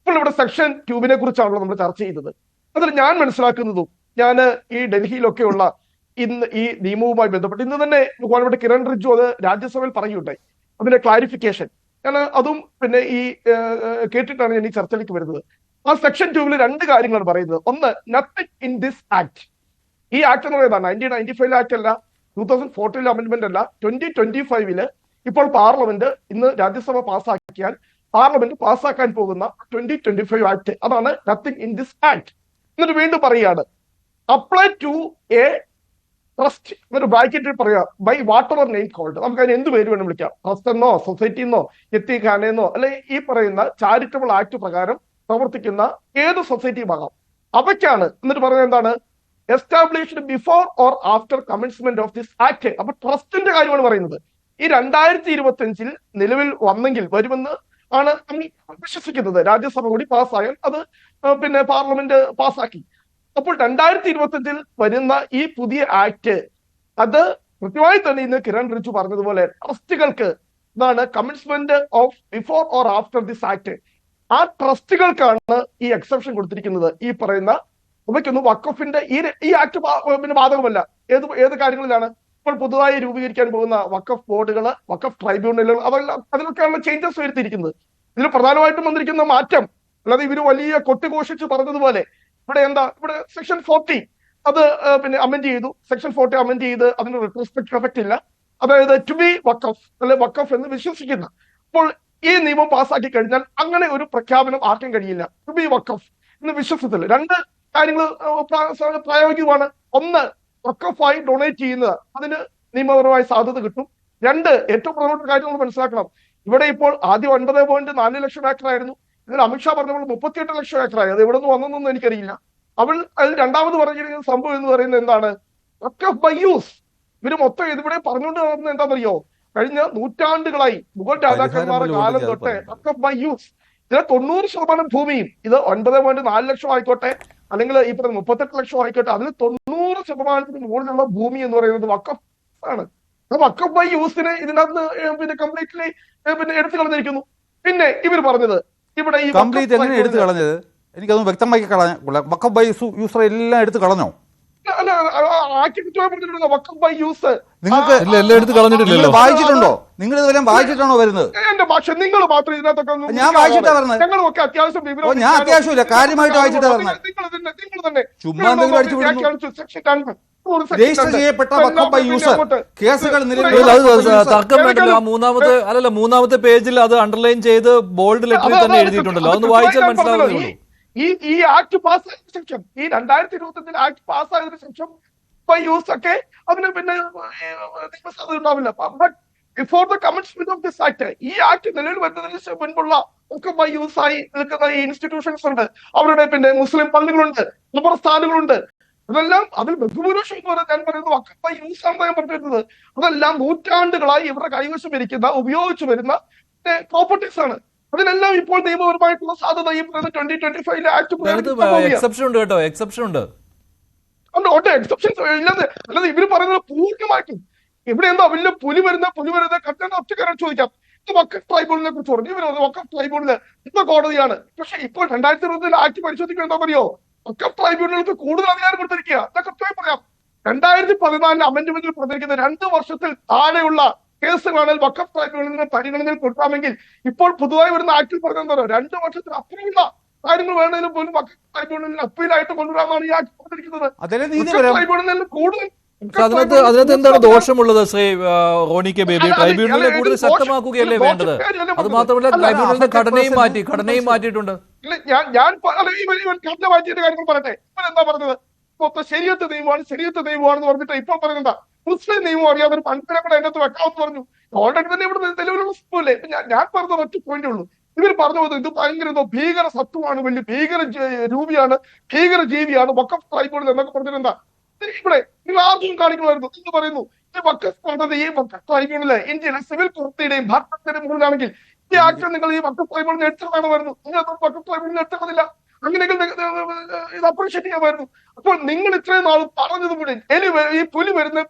ഇപ്പോൾ ഇവിടെ സെക്ഷൻ 2 കുറിച്ചാണല്ലോ നമ്മൾ ചർച്ച ചെയ്തത്. അതിൽ ഞാൻ മനസ്സിലാക്കുന്നതും ഞാൻ ഈ ഡൽഹിയിലൊക്കെയുള്ള ഇന്ന് ഈ നിയമവുമായി ബന്ധപ്പെട്ട് ഇന്ന് തന്നെ ബഹുമാനപ്പെട്ട കിരൺ റിജിജു അത് രാജ്യസഭയിൽ പറയുകയുണ്ടായി. അതിന്റെ ക്ലാരിഫിക്കേഷൻ ഞാൻ അതും പിന്നെ ഈ കേട്ടിട്ടാണ് ഞാൻ ഈ ചർച്ചയിലേക്ക് വരുന്നത്. ആ സെക്ഷൻ 2 2 കാര്യങ്ങളാണ് പറയുന്നത്. ഒന്ന്, നത്തിങ് ഇൻ ദിസ് ആക്ട്. ഈ ആക്ട് എന്ന് പറയുന്നത് 1995 ആക്ട് അല്ല, 2014 അമെന്റ്മെന്റ് അല്ല, 2025 ഇപ്പോൾ പാർലമെന്റ് ഇന്ന് രാജ്യസഭ പാസ്സാക്കിയാൽ പാർലമെന്റ് പാസ്സാക്കാൻ പോകുന്ന 2025 ആക്ട്, അതാണ് നത്തിങ് ഇൻ ദിസ് ആക്ട്. എന്നിട്ട് വീണ്ടും പറയുകയാണ് അപ്ലൈ ടു എ ട്രസ്റ്റ് എന്നൊരു ബ്രാക്കറ്റിൽ പറയാ by whatever name called. നമുക്ക് അതിന് എന്ത് പേര് വേണം വിളിക്കാം, ട്രസ്റ്റ് എന്നോ സൊസൈറ്റി എന്നോ യത്തീഖാനെന്നോ അല്ലെ ഈ പറയുന്ന ചാരിറ്റബിൾ ആക്ട് പ്രകാരം പ്രവർത്തിക്കുന്ന ഏത് സൊസൈറ്റിയും ആകാം. അവയ്ക്കാണ് എന്നിട്ട് പറയുന്നത് എന്താണ്? Established before or after commencement of this act. അപ്പൊ ട്രസ്റ്റിന്റെ കാര്യമാണ് പറയുന്നത്. ഈ 2025 നിലവിൽ വന്നെങ്കിൽ വരുമെന്ന് ആണ് നമ്മൾ വിശ്വസിക്കുന്നത്. രാജ്യസഭ കൂടി പാസ്സായാൽ അത് പിന്നെ പാർലമെന്റ് പാസ്സാക്കി. അപ്പോൾ 2025 വരുന്ന ഈ പുതിയ ആക്ട് അത് കൃത്യമായി തന്നെ ഇന്ന് കിരൺ റിജിജു പറഞ്ഞതുപോലെ ട്രസ്റ്റുകൾക്ക് ഇതാണ് commencement of before or after this act. ആ ട്രസ്റ്റുകൾക്കാണ് ഈ എക്സെപ്ഷൻ കൊടുത്തിരിക്കുന്നത്. ഈ പറയുന്ന അവയ്ക്കൊന്നും വഖഫിന്റെ ഈ ആക്ട് പിന്നെ ബാധകമല്ല. ഏത് കാര്യങ്ങളിലാണ്? ഇപ്പോൾ പുതുതായി രൂപീകരിക്കാൻ പോകുന്ന വഖഫ് ബോർഡുകൾ, വഖഫ് ട്രൈബ്യൂണലുകൾ, അതെല്ലാം അതിലൊക്കെയാണ് ചേഞ്ചസ് വരുത്തിയിരിക്കുന്നത്. ഇതിൽ പ്രധാനമായിട്ടും വന്നിരിക്കുന്ന മാറ്റം അല്ലാതെ ഇവര് വലിയ കൊട്ടിഘോഷിച്ച് പറഞ്ഞതുപോലെ ഇവിടെ എന്താ, ഇവിടെ സെക്ഷൻ 40 അത് പിന്നെ അമെന്റ് ചെയ്തു. സെക്ഷൻ 40 അമെന്റ് ചെയ്ത് അതിന് റെട്രോസ്പെക്റ്റീവ് എഫക്ട് ഇല്ല. അതായത് ടു ബി വഖഫ് അല്ലെ വഖഫ് എന്ന് വിശ്വസിക്കുന്ന. അപ്പോൾ ഈ നിയമം പാസ്സാക്കി കഴിഞ്ഞാൽ അങ്ങനെ ഒരു പ്രഖ്യാപനം ആർക്കും കഴിയില്ല. ടു ബി വഖഫ് എന്ന് വിശ്വസത്തില്ല. 2 കാര്യങ്ങൾ പ്രായോഗികമാണ്. ഒന്ന്, വഖഫായി ഡൊണേറ്റ് ചെയ്യുന്നത്, അതിന് നിയമപരമായ സാധ്യത കിട്ടും. 2, ഏറ്റവും പ്രധാനപ്പെട്ട കാര്യം നമ്മൾ മനസ്സിലാക്കണം. ഇവിടെ ഇപ്പോൾ ആദ്യം 9.4 ലക്ഷം ഏക്കർ ആയിരുന്നു. ഇതിൽ അമിത്ഷാ പറഞ്ഞപ്പോൾ 38 ലക്ഷം ഏക്കറായി. അത് എവിടെ നിന്ന് വന്നൊന്നും എനിക്കറിയില്ല. അതിൽ രണ്ടാമത് പറഞ്ഞിരിക്കുന്ന സംഭവം എന്ന് പറയുന്നത് എന്താണ്? വഖഫ് ബൈ യൂസ്. ഇവര് മൊത്തം ഇതിവിടെ പറഞ്ഞുകൊണ്ട് നടന്നത് എന്താണെന്നറിയോ? കഴിഞ്ഞ നൂറ്റാണ്ടുകളായി മുഗൾ രാജാക്കന്മാരുടെ കാലം തൊട്ട് വഖഫ് ബൈ യൂസ്. ഇതിലെ 90% ഭൂമിയും ഇത് 9.4 ലക്ഷം ആയിക്കോട്ടെ അല്ലെങ്കിൽ ഈ പറഞ്ഞ 38 ലക്ഷം ആയിക്കോട്ടെ, അതിൽ 90% മുകളിലുള്ള ഭൂമി എന്ന് പറയുന്നത് വഖഫ് ആണ്. വഖഫ് ബൈ യൂസിന് ഇതിനകത്ത് പിന്നെ കംപ്ലീറ്റ്ലി പിന്നെ എടുത്തു കളഞ്ഞിരിക്കുന്നു. പിന്നെ ഇവർ പറഞ്ഞത് ഇവിടെ ഈ കംപ്ലീറ്റ് എങ്ങനെ എടുത്തു കളഞ്ഞത്? എനിക്കതൊന്നും വ്യക്തമാക്കി കളഞ്ഞ. വഖഫ് ബൈ യൂസർ എല്ലാം എടുത്ത് കളഞ്ഞോ? വഖഫ് ബൈ യൂസ് നിങ്ങൾക്ക് എല്ലാം എടുത്ത് കളഞ്ഞിട്ടില്ലല്ലോ. വായിച്ചിട്ടുണ്ടോ? നിങ്ങൾ ഇതെല്ലാം വായിച്ചിട്ടാണോ വരുന്നത്? എന്റെ ഭാഷ നിങ്ങൾ മാത്രം ഇതിനകത്തൊക്കെ ഞാൻ വായിച്ചിട്ടാ വരുന്നത്. ഞങ്ങളൊക്കെ അത്യാവശ്യം ഞാൻ അത്യാവശ്യമില്ല, കാര്യമായിട്ട് വായിച്ചിട്ടാ വരുന്നത്. നിങ്ങൾ തന്നെ ചുമ്മാ എന്തെങ്കിലും അടിച്ചു വിടുന്നു. രജിസ്റ്റർ ചെയ്യപ്പെട്ട വഖഫ് ബൈ യൂസർ കേസുകൾ നിലവിൽ അത് തർക്കം വേണ്ടല്ലോ. ആ മൂന്നാമത്തെ പേജിൽ അത് അണ്ടർലൈൻ ചെയ്ത് ബോൾഡ് ലെറ്ററിൽ തന്നെ എഴുതിയിട്ടുണ്ടല്ലോ. അതൊന്ന് വായിച്ചാൽ മനസ്സിലാവുന്നേ ഉള്ളൂ. ഈ ആക്ട് പാസ്സായതിനു ശേഷം, ഈ 2025 ആക്ട് പാസ്സായതിനു ശേഷം ബൈ യൂസ് ഒക്കെ അതിന് പിന്നെ നിയമസാധ്യത ഉണ്ടാവില്ല. But before the commencement of this act, ഈ ആക്ട് നിലവിൽ വരുന്നതിന് മുൻപുള്ള ഒക്കെ ബൈ യൂസ് ആയി നിൽക്കുന്ന ഈ ഇൻസ്റ്റിറ്റ്യൂഷൻസ് ഉണ്ട്. അവരുടെ പിന്നെ മുസ്ലിം പള്ളികളുണ്ട്, സ്ഥാനങ്ങളുണ്ട്. അതെല്ലാം അതിൽ ബഹുഭൂരിപക്ഷം എന്ന് പറഞ്ഞാൽ ഞാൻ പറയുന്നത് വഖഫ് ബൈ യൂസ് ആണെന്ന് ഞാൻ പറഞ്ഞിരുന്നത്. അതെല്ലാം നൂറ്റാണ്ടുകളായി ഇവരുടെ കൈവശം ഇരിക്കുന്ന ഉപയോഗിച്ചു വരുന്ന പ്രോപ്പർട്ടീസ് ആണ്. അതിനെല്ലാം ഇപ്പോൾ നിയമപരമായിട്ടുള്ള സാധ്യത ഈ 2025 ആക്ട് എക്സെപ്ഷൻ ഉണ്ട് കേട്ടോ, എക്സെപ്ഷൻ ഉണ്ട്. എക്സെപ്ഷൻസ് ഇല്ലാതെ അല്ലാതെ ഇവര് പറയുന്നത് പൂർണ്ണമായിട്ടും ഇവിടെ എന്താ വലിയ പുലി വരുന്ന കട്ടൻ ഒറ്റക്കാരൻ ചോദിക്കാം. വഖഫ് ട്രൈബ്യൂണലിനെ കുറിച്ച് പറഞ്ഞു. ഇവർ വഖഫ് ട്രൈബ്യൂണല് ഇപ്പൊ കോടതിയാണ്. പക്ഷെ ഇപ്പോൾ 2020 ആക്ട് പരിശോധിക്കുന്നത് എന്താ പറയോ? വഖഫ് ട്രൈബ്യൂണലുകൾക്ക് കൂടുതൽ അധികാരം കൊടുത്തിരിക്കുക. അത് കൃത്യമായി പറയാം. 2014 അമെന്റ്മെന്റിൽ പറഞ്ഞിരിക്കുന്ന 2 വർഷത്തിൽ താഴെയുള്ള കേസുകളാണെങ്കിൽ വഖഫ് ട്രൈബ്യൂണലിന്റെ പരിഗണനയിൽ കൊടുക്കാമെങ്കിൽ ഇപ്പോൾ പുതുതായി വരുന്ന ആക്ടിൽ പറഞ്ഞെന്തോ 2 വർഷത്തിന് അപ്പുറമുള്ള കാര്യങ്ങൾ വേണമെങ്കിലും പോലും വഖഫ് ട്രൈബ്യൂണലിൽ അപ്പീലായിട്ട് കൊണ്ടുവരാമെന്നാണ് ഈ ആക്ട് പറഞ്ഞിരിക്കുന്നത്. ട്രൈബ്യൂണലിൽ കൂടുതൽ അതിനകത്ത് എന്താണ് ദോഷമുള്ളത് ശ്രീ റോണി കെ ബേബി? ട്രൈബ്യൂണലിനെ കൂടുതൽ ശക്തമാക്കുകയല്ലേ വേണ്ടത്? അത് മാത്രമല്ല ട്രൈബ്യൂണലിന്റെ ഘടനയും മാറ്റിയിട്ടുണ്ട്. ഞാൻ ഘടന മാറ്റിയിട്ട് കാര്യങ്ങൾ പറയട്ടെ. ഇവരെന്താ പറഞ്ഞത്? മൊത്തം ശരീഅത്ത് നിയമമാണെന്ന് പറഞ്ഞിട്ട് ഇപ്പോൾ പറയുന്നത് മുസ്ലിം നിയമം അറിയാതെ ഒരു പണ്ഡിതനെ കൂടെ അതിനകത്ത് വെക്കാമെന്ന് പറഞ്ഞു. ഓൾറെഡി തന്നെ ഇവിടെ നിലവിലുള്ള സംഭവമല്ലേ. ഞാൻ പറഞ്ഞ ഒറ്റ പോയിന്റേ ഉള്ളൂ. ഇവർ പറഞ്ഞു പോകുന്നത് ഇത് ഭയങ്കര ഭീകര സത്വമാണ്, വലിയ ഭീകര രൂപിയാണ്, ഭീകര ജീവിയാണ് വഖഫ് ട്രൈബ്യൂണൽ എന്നൊക്കെ പറഞ്ഞിട്ട് എന്താ ഇവിടെ നിങ്ങൾ ആർക്കും കാണിക്കണമായിരുന്നു എന്ന് പറയുന്നു. ഈ വഖഫ് പറഞ്ഞത് ഈ വഖഫ് ട്രൈബ്യൂണല് ഇന്ത്യയിലെ സിവിൽ കോടതിയുടെയും ഭരണത്തിന്റെയും മുകളിലാണെങ്കിൽ ഈ ആക്ഷൻ നിങ്ങൾ ഈ വഖഫ് ട്രൈബ്യൂണലിന് എടുത്തിടാമായിരുന്നു. നിങ്ങൾ വഖഫ് ട്രൈബ്യൂണലിന് എടുത്തിട്ടില്ല. അങ്ങനെയെങ്കിൽ ഇത് അപ്രീഷിയേറ്റ് ചെയ്യാമായിരുന്നു. അപ്പോൾ നിങ്ങൾ ഇത്രയും നാൾ പറഞ്ഞത് മുഴുവൻ ഈ പുലി വരുന്നത്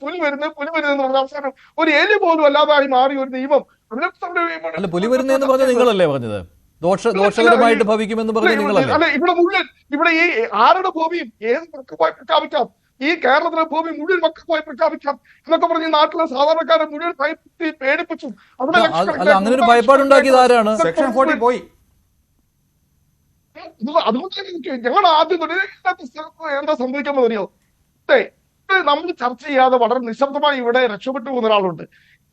എന്ന് പറഞ്ഞ അവസാനം ഒരു എലി പോലും അല്ലാതായി മാറിയ ഒരു നിയമം അല്ല, പുലി വരുന്നതെന്ന് പറഞ്ഞ നിങ്ങളല്ലേ പറഞ്ഞത്? ദോഷകരമായിട്ട് ഭവിക്കുമെന്ന് പറഞ്ഞ നിങ്ങളല്ലേ? അല്ല, ഇവിടെ മുഴുവൻ ഇവിടെ ഈ ആരുടെ ഭൂമിയും ഏത് വഖഫായി പ്രഖ്യാപിക്കാം, ഈ കേരളത്തിലെ ഭൂമി മുഴുവൻ വഖഫായി പ്രഖ്യാപിക്കാം എന്നൊക്കെ പറഞ്ഞ് നാട്ടിലെ സാധാരണക്കാരെ മുഴുവൻ ഭയപ്പെടുത്തി പേടിപ്പിച്ചു. അല്ല, അങ്ങനെ ഒരു ഭയപ്പാടുണ്ടാക്കിയത് ആരാണ്? സെക്ഷൻ 40 പോയി. അതുകൊണ്ട് ഞങ്ങൾ ആദ്യം എന്താ സംഭവിക്കാമെന്ന് അറിയോ? നമ്മൾ ചർച്ച ചെയ്യാതെ വളരെ നിശബ്ദമായി ഇവിടെ രക്ഷപ്പെട്ടു പോകുന്ന ഒരാളുണ്ട്.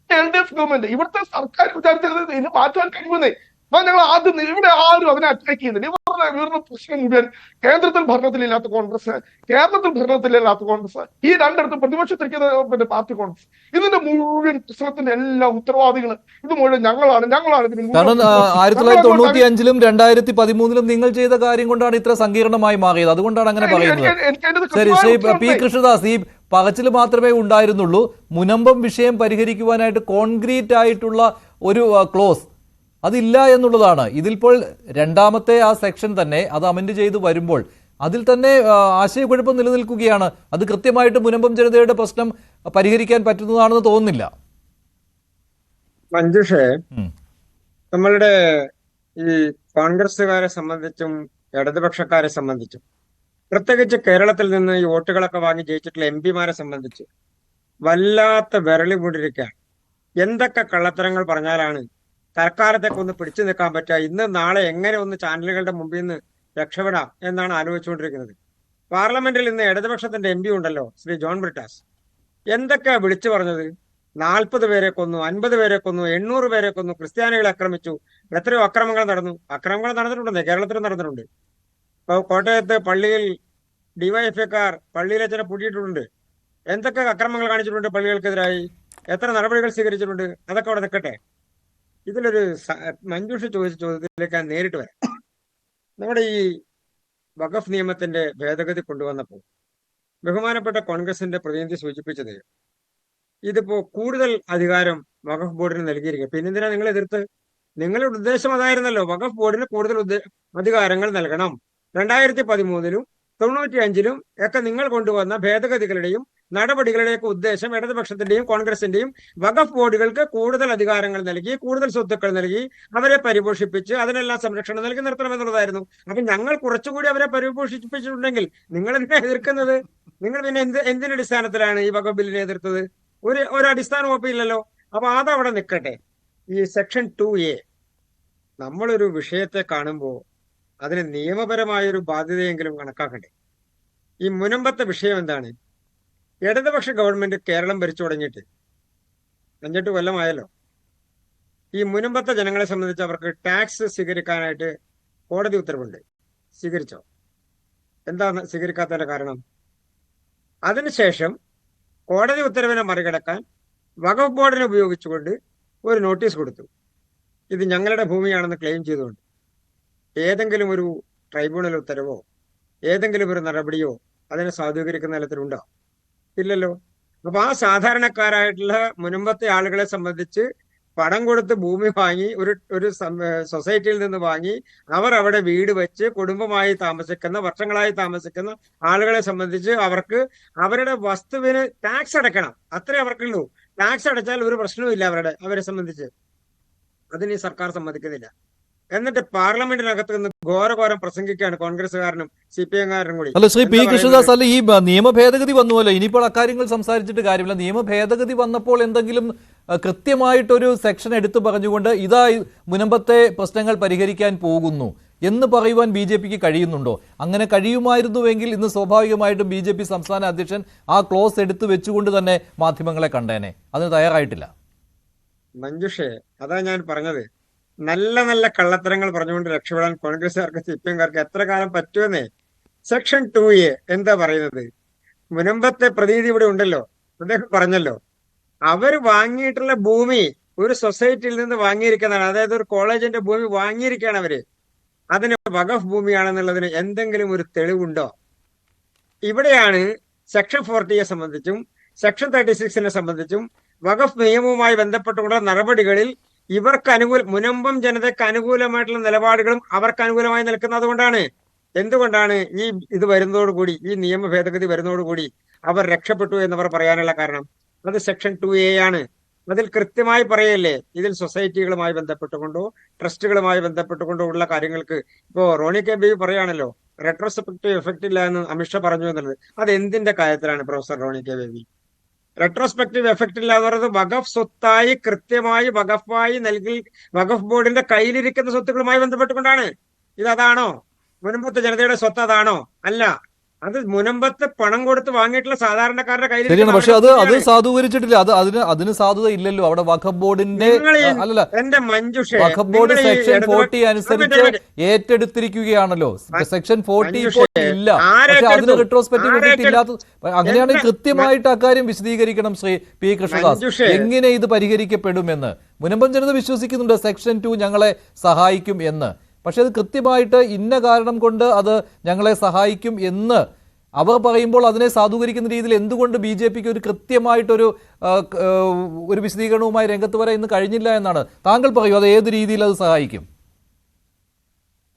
LDF ഗവൺമെന്റ്, ഇവിടുത്തെ സർക്കാർ വിചാരിച്ചത് ഇത് മാറ്റാൻ കഴിയുമെന്നേ. ഞങ്ങൾ ആദ്യം ഇവിടെ ആരും അതിനെ അറ്റാക്ക് ചെയ്യുന്നില്ല. ഇവരുടെ പ്രശ്നം മുഴുവൻ കേന്ദ്രത്തിൽ ഭരണത്തിലില്ലാത്ത കോൺഗ്രസ്, കേരളത്തിൽ ഭരണത്തിലില്ലാത്ത കോൺഗ്രസ്, ഈ രണ്ടിടത്തും പ്രതിപക്ഷത്തിരിക്കുന്ന പാർട്ടി കോൺഗ്രസ്. ഇതിന്റെ മുഴുവൻ പ്രശ്നത്തിന്റെ എല്ലാ ഉത്തരവാദികളും ഇത് മുഴുവൻ ഞങ്ങളാണ്. കാരണം 1995-ലും 2013-ലും നിങ്ങൾ ചെയ്ത കാര്യം കൊണ്ടാണ് ഇത്ര സങ്കീർണമായി മാറിയത്. അതുകൊണ്ടാണ് അങ്ങനെ പറയുന്നത്. ശരി, ശ്രീ പി കൃഷ്ണദാസ്, ഈ പറച്ചിൽ മാത്രമേ ഉണ്ടായിരുന്നുള്ളൂ. മുനമ്പം വിഷയം പരിഹരിക്കുവാനായിട്ട് കോൺക്രീറ്റ് ആയിട്ടുള്ള ഒരു ക്ലോസ് അതില്ല എന്നുള്ളതാണ്. ഇതിൽപ്പോൾ രണ്ടാമത്തെ ആ സെക്ഷൻ തന്നെ അത് അമെൻഡ് ചെയ്ത് വരുമ്പോൾ അതിൽ തന്നെ ആശയക്കുഴപ്പം നിലനിൽക്കുകയാണ്. അത് കൃത്യമായിട്ട് മുനമ്പം ജനതയുടെ പ്രശ്നം പരിഹരിക്കാൻ പറ്റുന്നതാണെന്ന് തോന്നുന്നില്ല. മഞ്ജുഷേ, നമ്മളുടെ ഈ കോൺഗ്രസുകാരെ സംബന്ധിച്ചും ഇടതുപക്ഷക്കാരെ സംബന്ധിച്ചും പ്രത്യേകിച്ച് കേരളത്തിൽ നിന്ന് ഈ വോട്ടുകളൊക്കെ വാങ്ങി ജയിച്ചിട്ടുള്ള MP-മാരെ സംബന്ധിച്ച് വല്ലാത്ത വിരളി കൊണ്ടിരിക്കുകയാണ്. എന്തൊക്കെ കള്ളത്തരങ്ങൾ പറഞ്ഞാലാണ് സർക്കാരത്തൊക്കെ ഒന്ന് പിടിച്ചു നിൽക്കാൻ പറ്റുക, ഇന്ന് നാളെ എങ്ങനെ ഒന്ന് ചാനലുകളുടെ മുമ്പിൽ നിന്ന് രക്ഷപ്പെടാം എന്നാണ് ആലോചിച്ചുകൊണ്ടിരിക്കുന്നത്. പാർലമെന്റിൽ ഇന്ന് ഇടതുപക്ഷത്തിന്റെ MP ഉണ്ടല്ലോ, ശ്രീ ജോൺ ബ്രിട്ടാസ്, എന്തൊക്കെയാ വിളിച്ചു പറഞ്ഞത്? 40 പേരെ കൊന്നു, 50 പേരെ കൊന്നു, 800 പേരെ കൊന്നു, ക്രിസ്ത്യാനികളെ ആക്രമിച്ചു, എത്രയോ അക്രമങ്ങൾ നടന്നു. അക്രമങ്ങൾ നടന്നിട്ടുണ്ടെന്നേ, കേരളത്തിൽ നടന്നിട്ടുണ്ട്. ഇപ്പൊ കോട്ടയത്ത് പള്ളിയിൽ DYFIക്കാർ പള്ളിയിലച്ഛനെ പൂട്ടിയിട്ടുണ്ട്. എന്തൊക്കെ അക്രമങ്ങൾ കാണിച്ചിട്ടുണ്ട് പള്ളികൾക്കെതിരായി, എത്ര നടപടികൾ സ്വീകരിച്ചിട്ടുണ്ട്, അതൊക്കെ അവിടെ നിൽക്കട്ടെ. ഇതിലൊരു മഞ്ജുഷ ചോദിച്ച ചോദ്യത്തിലേക്ക് ഞാൻ നേരിട്ട് വരാം. നമ്മുടെ ഈ വഖഫ് നിയമത്തിന്റെ ഭേദഗതി കൊണ്ടുവന്നപ്പോൾ ബഹുമാനപ്പെട്ട കോൺഗ്രസിന്റെ പ്രതിനിധി സൂചിപ്പിച്ചത് ഇതിപ്പോ കൂടുതൽ അധികാരം വഖഫ് ബോർഡിന് നൽകിയിരിക്കുക. പിന്നെ എന്തിനാ നിങ്ങൾ എതിർത്ത്? നിങ്ങളുടെ ഉദ്ദേശം അതായിരുന്നല്ലോ, വഖഫ് ബോർഡിന് കൂടുതൽ അധികാരങ്ങൾ നൽകണം. 2013-ലും 95-ലും ഒക്കെ നിങ്ങൾ കൊണ്ടുവന്ന ഭേദഗതികളുടെയും നടപടികളുടെയൊക്കെ ഉദ്ദേശം ഇടതുപക്ഷത്തിന്റെയും കോൺഗ്രസിന്റെയും വഖഫ് ബോർഡുകൾക്ക് കൂടുതൽ അധികാരങ്ങൾ നൽകി, കൂടുതൽ സ്വത്തുക്കൾ നൽകി, അവരെ പരിപോഷിപ്പിച്ച് അതിനെല്ലാം സംരക്ഷണം നൽകി നിർത്തണമെന്നുള്ളതായിരുന്നു. അപ്പൊ ഞങ്ങൾ കുറച്ചുകൂടി അവരെ പരിപോഷിപ്പിച്ചിട്ടുണ്ടെങ്കിൽ നിങ്ങൾ എന്തിനാ എതിർക്കുന്നത്? നിങ്ങൾ പിന്നെ എന്തിനടിസ്ഥാനത്തിലാണ് ഈ വഖഫ് ബില്ലിനെ എതിർത്തത്? ഒരു അടിസ്ഥാന വകുപ്പില്ലല്ലോ. അപ്പൊ അതവിടെ നിൽക്കട്ടെ. ഈ സെക്ഷൻ 2A നമ്മളൊരു വിഷയത്തെ കാണുമ്പോൾ അതിന് നിയമപരമായൊരു ബാധ്യതയെങ്കിലും കണക്കാക്കണ്ടേ? ഈ മുനമ്പത്തെ വിഷയം എന്താണ്? ഇടതുപക്ഷ ഗവൺമെന്റ് കേരളം ഭരിച്ചു തുടങ്ങിയിട്ട് 5-8 കൊല്ലമായല്ലോ. ഈ മുനമ്പത്തെ ജനങ്ങളെ സംബന്ധിച്ച് അവർക്ക് ടാക്സ് സ്വീകരിക്കാനായിട്ട് കോടതി ഉത്തരവുണ്ട്. സ്വീകരിച്ചോ? എന്താണ് സ്വീകരിക്കാത്തതിന്റെ കാരണം? അതിനുശേഷം കോടതി ഉത്തരവിനെ മറികടക്കാൻ വഖഫ് ബോർഡിനെ ഉപയോഗിച്ചുകൊണ്ട് ഒരു നോട്ടീസ് കൊടുത്തു, ഇത് ഞങ്ങളുടെ ഭൂമിയാണെന്ന് ക്ലെയിം ചെയ്തുകൊണ്ട്. ഏതെങ്കിലും ഒരു ട്രൈബ്യൂണൽ ഉത്തരവോ ഏതെങ്കിലും ഒരു നടപടിയോ അതിനെ സാധൂകരിക്കുന്ന തലത്തിലുണ്ടോ? ഇല്ലല്ലോ. അപ്പൊ ആ സാധാരണക്കാരായിട്ടുള്ള മുനമ്പത്തെ ആളുകളെ സംബന്ധിച്ച് പണം കൊടുത്ത് ഭൂമി വാങ്ങി ഒരു സൊസൈറ്റിയിൽ നിന്ന് വാങ്ങി അവർ അവിടെ വീട് വെച്ച് കുടുംബമായി താമസിക്കുന്ന, വർഷങ്ങളായി താമസിക്കുന്ന ആളുകളെ സംബന്ധിച്ച് അവർക്ക് അവരുടെ വസ്തുവിന് ടാക്സ് അടയ്ക്കണം. അത്രേ അവർക്കുള്ളൂ. ടാക്സ് അടച്ചാൽ ഒരു പ്രശ്നവുമില്ല അവരെ സംബന്ധിച്ച്. അതിന് ഈ സർക്കാർ സമ്മതിക്കുന്നില്ല. എന്നിട്ട് പാർലമെന്റിനകത്ത് നിന്ന് ഘോരഘോരം പ്രസംഗിക്കുകയാണ് കോൺഗ്രസ്സുകാരനും CPM-കാരനും കൂടി. അല്ല, ശ്രീ പി കൃഷ്ണദാസ്, അല്ല ഈ നിയമ ഭേദഗതി വന്നുവല്ലോ, ഇനിയിപ്പോൾ അക്കാര്യങ്ങൾ സംസാരിച്ചിട്ട് കാര്യമില്ല. നിയമ ഭേദഗതി വന്നപ്പോൾ എന്തെങ്കിലും കൃത്യമായിട്ടൊരു സെക്ഷൻ എടുത്തു പറഞ്ഞുകൊണ്ട് ഇതാ മുനമ്പത്തെ പ്രശ്നങ്ങൾ പരിഹരിക്കാൻ പോകുന്നു എന്ന് പറയുവാൻ BJPക്ക് കഴിയുന്നുണ്ടോ? അങ്ങനെ കഴിയുമായിരുന്നുവെങ്കിൽ ഇന്ന് സ്വാഭാവികമായിട്ടും BJP സംസ്ഥാന അധ്യക്ഷൻ ആ ക്ലോസ് എടുത്തു വെച്ചുകൊണ്ട് തന്നെ മാധ്യമങ്ങളെ കണ്ടേനെ. അതിന് തയ്യാറായിട്ടില്ല. മഞ്ജുഷേ, അതാ ഞാൻ പറഞ്ഞത്, നല്ല നല്ല കള്ളത്തരങ്ങൾ പറഞ്ഞുകൊണ്ട് രക്ഷപ്പെടാൻ കോൺഗ്രസ്സുകാർക്ക് CPM-കാർക്ക് എത്ര കാലം പറ്റുമെന്നേ. സെക്ഷൻ 2A എന്താ പറയുന്നത്? മുനമ്പത്തെ പ്രതിനിധി ഇവിടെ ഉണ്ടല്ലോ, അദ്ദേഹം പറഞ്ഞല്ലോ, അവർ വാങ്ങിയിട്ടുള്ള ഭൂമി ഒരു സൊസൈറ്റിയിൽ നിന്ന് വാങ്ങിയിരിക്കുന്നതാണ്. അതായത് ഒരു കോളേജിന്റെ ഭൂമി വാങ്ങിയിരിക്കുകയാണ് അവര്. അതിന് വഖഫ് ഭൂമിയാണെന്നുള്ളതിന് എന്തെങ്കിലും ഒരു തെളിവുണ്ടോ? ഇവിടെയാണ് സെക്ഷൻ 40യെ സംബന്ധിച്ചും സെക്ഷൻ 36നെ സംബന്ധിച്ചും വഖഫ് നിയമവുമായി ബന്ധപ്പെട്ടുള്ള നടപടികളിൽ മുനമ്പം ജനതയ്ക്ക് അനുകൂലമായിട്ടുള്ള നിലപാടുകളും അവർക്ക് അനുകൂലമായി നിൽക്കുന്നത് കൊണ്ടാണ്. എന്തുകൊണ്ടാണ് ഇത് വരുന്നതോടുകൂടി, ഈ നിയമ ഭേദഗതി വരുന്നതോടുകൂടി അവർ രക്ഷപ്പെട്ടു എന്നവർ പറയാനുള്ള കാരണം? അത് സെക്ഷൻ 2A ആണ്. അതിൽ കൃത്യമായി പറയല്ലേ, ഇതിൽ സൊസൈറ്റികളുമായി ബന്ധപ്പെട്ടുകൊണ്ടോ ട്രസ്റ്റുകളുമായി ബന്ധപ്പെട്ടുകൊണ്ടോ ഉള്ള കാര്യങ്ങൾക്ക് ഇപ്പോ Roni K baby പറയാണല്ലോ retrospective effect ഇല്ല എന്ന് അമിത്ഷാ പറഞ്ഞു എന്നുള്ളത്. അത് എന്തിന്റെ കാര്യത്തിലാണ് professor Roni K baby? Retrospective effect ഇല്ല എന്ന് പറയുന്നത് വഖഫ് സ്വത്തായി കൃത്യമായി വഖഫ് ബോർഡിന്റെ കയ്യിലിരിക്കുന്ന സ്വത്തുക്കളുമായി ബന്ധപ്പെട്ടുകൊണ്ടാണ്. അതാണോ മുനമ്പത്തെ ജനതയുടെ സ്വത്ത്? അതാണോ? അല്ല. അത് മുനമ്പത്ത് പണം കൊടുത്ത് വാങ്ങിയിട്ടുള്ള സാധാരണക്കാരുടെ കയ്യിൽ. ശരിയാണ്, പക്ഷെ അത് സാധൂകരിച്ചിട്ടില്ല. അതിന് സാധുത ഇല്ലല്ലോ. അവിടെ വഖഫ് ബോർഡിന്റെ എന്റെ മഞ്ജുഷ വഖഫ് ബോർഡ് സെക്ഷൻ 40 അനുസരിച്ച് ഏറ്റെടുത്തിരിക്കുകയാണല്ലോ. സെക്ഷൻ 40 ഇപ്പോൾ ഇല്ല, പക്ഷെ അതിന് റെട്രോസ്പെക്റ്റീവ് എഫക്റ്റ് ഇല്ലാത്ത. അങ്ങനെയാണെങ്കിൽ കൃത്യമായിട്ട് അക്കാര്യം വിശദീകരിക്കണം ശ്രീ പി കൃഷ്ണദാസ്, എങ്ങനെ ഇത് പരിഹരിക്കപ്പെടുമെന്ന്. മുനമ്പം ജനത വിശ്വസിക്കുന്നുണ്ട് സെക്ഷൻ 2 ഞങ്ങളെ സഹായിക്കും എന്ന്. പക്ഷെ അത് കൃത്യമായിട്ട് ഇന്ന കാരണം കൊണ്ട് അത് ഞങ്ങളെ സഹായിക്കും എന്ന് അവർ പറയുമ്പോൾ അതിനെ സാധൂകരിക്കുന്ന രീതിയിൽ എന്തുകൊണ്ട് BJPക്ക് ഒരു കൃത്യമായിട്ടൊരു വിശദീകരണവുമായി രംഗത്ത് വരാൻ ഇന്ന് കഴിഞ്ഞില്ല എന്നാണ് താങ്കൾ പറയൂ? അത് ഏത് രീതിയിൽ അത് സഹായിക്കും?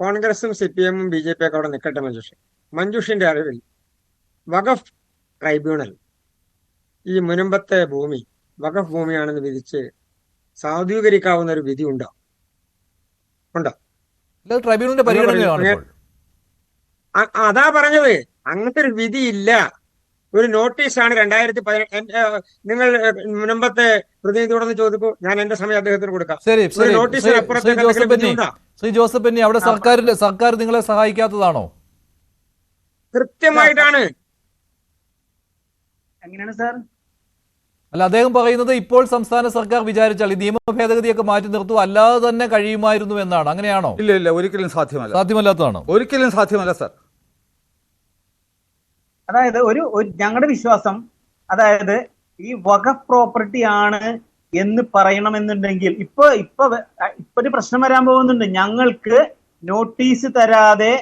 കോൺഗ്രസും CPM BJP ഒക്കെ അവിടെ നിൽക്കട്ടെ. മഞ്ജുഷിന്റെ അറിവിൽ വഖഫ് ട്രൈബ്യൂണൽ ഈ മുനമ്പത്തെ ഭൂമി വഖഫ് ഭൂമിയാണെന്ന് വിധിച്ച് സാധൂകരിക്കാവുന്ന ഒരു വിധി ഉണ്ടോ? ട്രൈബ്യൂണലിന്റെ പരിഗണനയാണ്. അതാ പറഞ്ഞത്, അങ്ങനത്തെ ഒരു വിധി ഇല്ല. ഒരു നോട്ടീസാണ് 2018. നിങ്ങൾ മുനമ്പത്തെ പ്രതിനിധിയോടൊന്ന് ചോദിക്കൂ, ഞാൻ എന്റെ സമയം അദ്ദേഹത്തിന് കൊടുക്കാം. ശ്രീ ജോസഫ് ബെന്നി, അവിടെ സർക്കാർ നിങ്ങളെ സഹായിക്കാത്തതാണോ? കൃത്യമായിട്ടാണ്. എങ്ങനെയാണ് സാർ? അല്ല, അദ്ദേഹം പറയുന്നത് ഇപ്പോൾ സംസ്ഥാന സർക്കാർ വിചാരിച്ചാൽ ഈ നിയമ ഭേദഗതിയൊക്കെ മാറ്റി നിർത്തുക അല്ലാതെ തന്നെ കഴിയുമായിരുന്നു എന്നാണ്. അങ്ങനെയാണോ? ഇല്ല, ഒരിക്കലും സാധ്യമല്ലാത്തതാണോ? ഒരിക്കലും സാധ്യമല്ല സാർ. അതായത് ഞങ്ങളുടെ വിശ്വാസം, അതായത് ഈ വഖഫ് പ്രോപ്പർട്ടി ആണ് എന്ന് പറയണമെന്നുണ്ടെങ്കിൽ ഇപ്പൊ ഒരു പ്രശ്നം വരാൻ പോകുന്നുണ്ട്. ഞങ്ങൾക്ക് നോട്ടീസ് തരാതെ,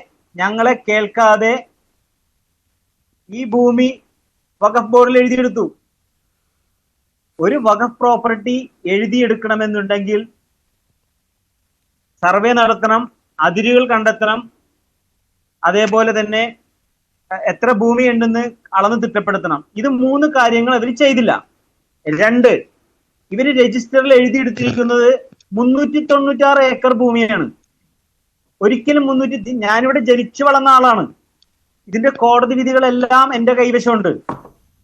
ഞങ്ങളെ കേൾക്കാതെ ഈ ഭൂമി വഖഫ് ബോർഡിൽ എഴുതിയെടുത്തു. ഒരു വഖഫ് പ്രോപ്പർട്ടി എഴുതിയെടുക്കണമെന്നുണ്ടെങ്കിൽ സർവേ നടത്തണം, അതിരുകൾ കണ്ടെത്തണം, അതേപോലെ തന്നെ എത്ര ഭൂമി ഉണ്ടെന്ന് അളന്ന് തിട്ടപ്പെടുത്തണം. ഇത് 3 കാര്യങ്ങൾ അവർ ചെയ്തില്ല. 2, ഇവര് രജിസ്റ്ററിൽ എഴുതിയെടുത്തിരിക്കുന്നത് 396 ഏക്കർ ഭൂമിയാണ്. ഒരിക്കലും ഞാനിവിടെ ജനിച്ചു വളർന്ന ആളാണ്. ഇതിന്റെ കോടതി വിധികളെല്ലാം എന്റെ കൈവശമുണ്ട്.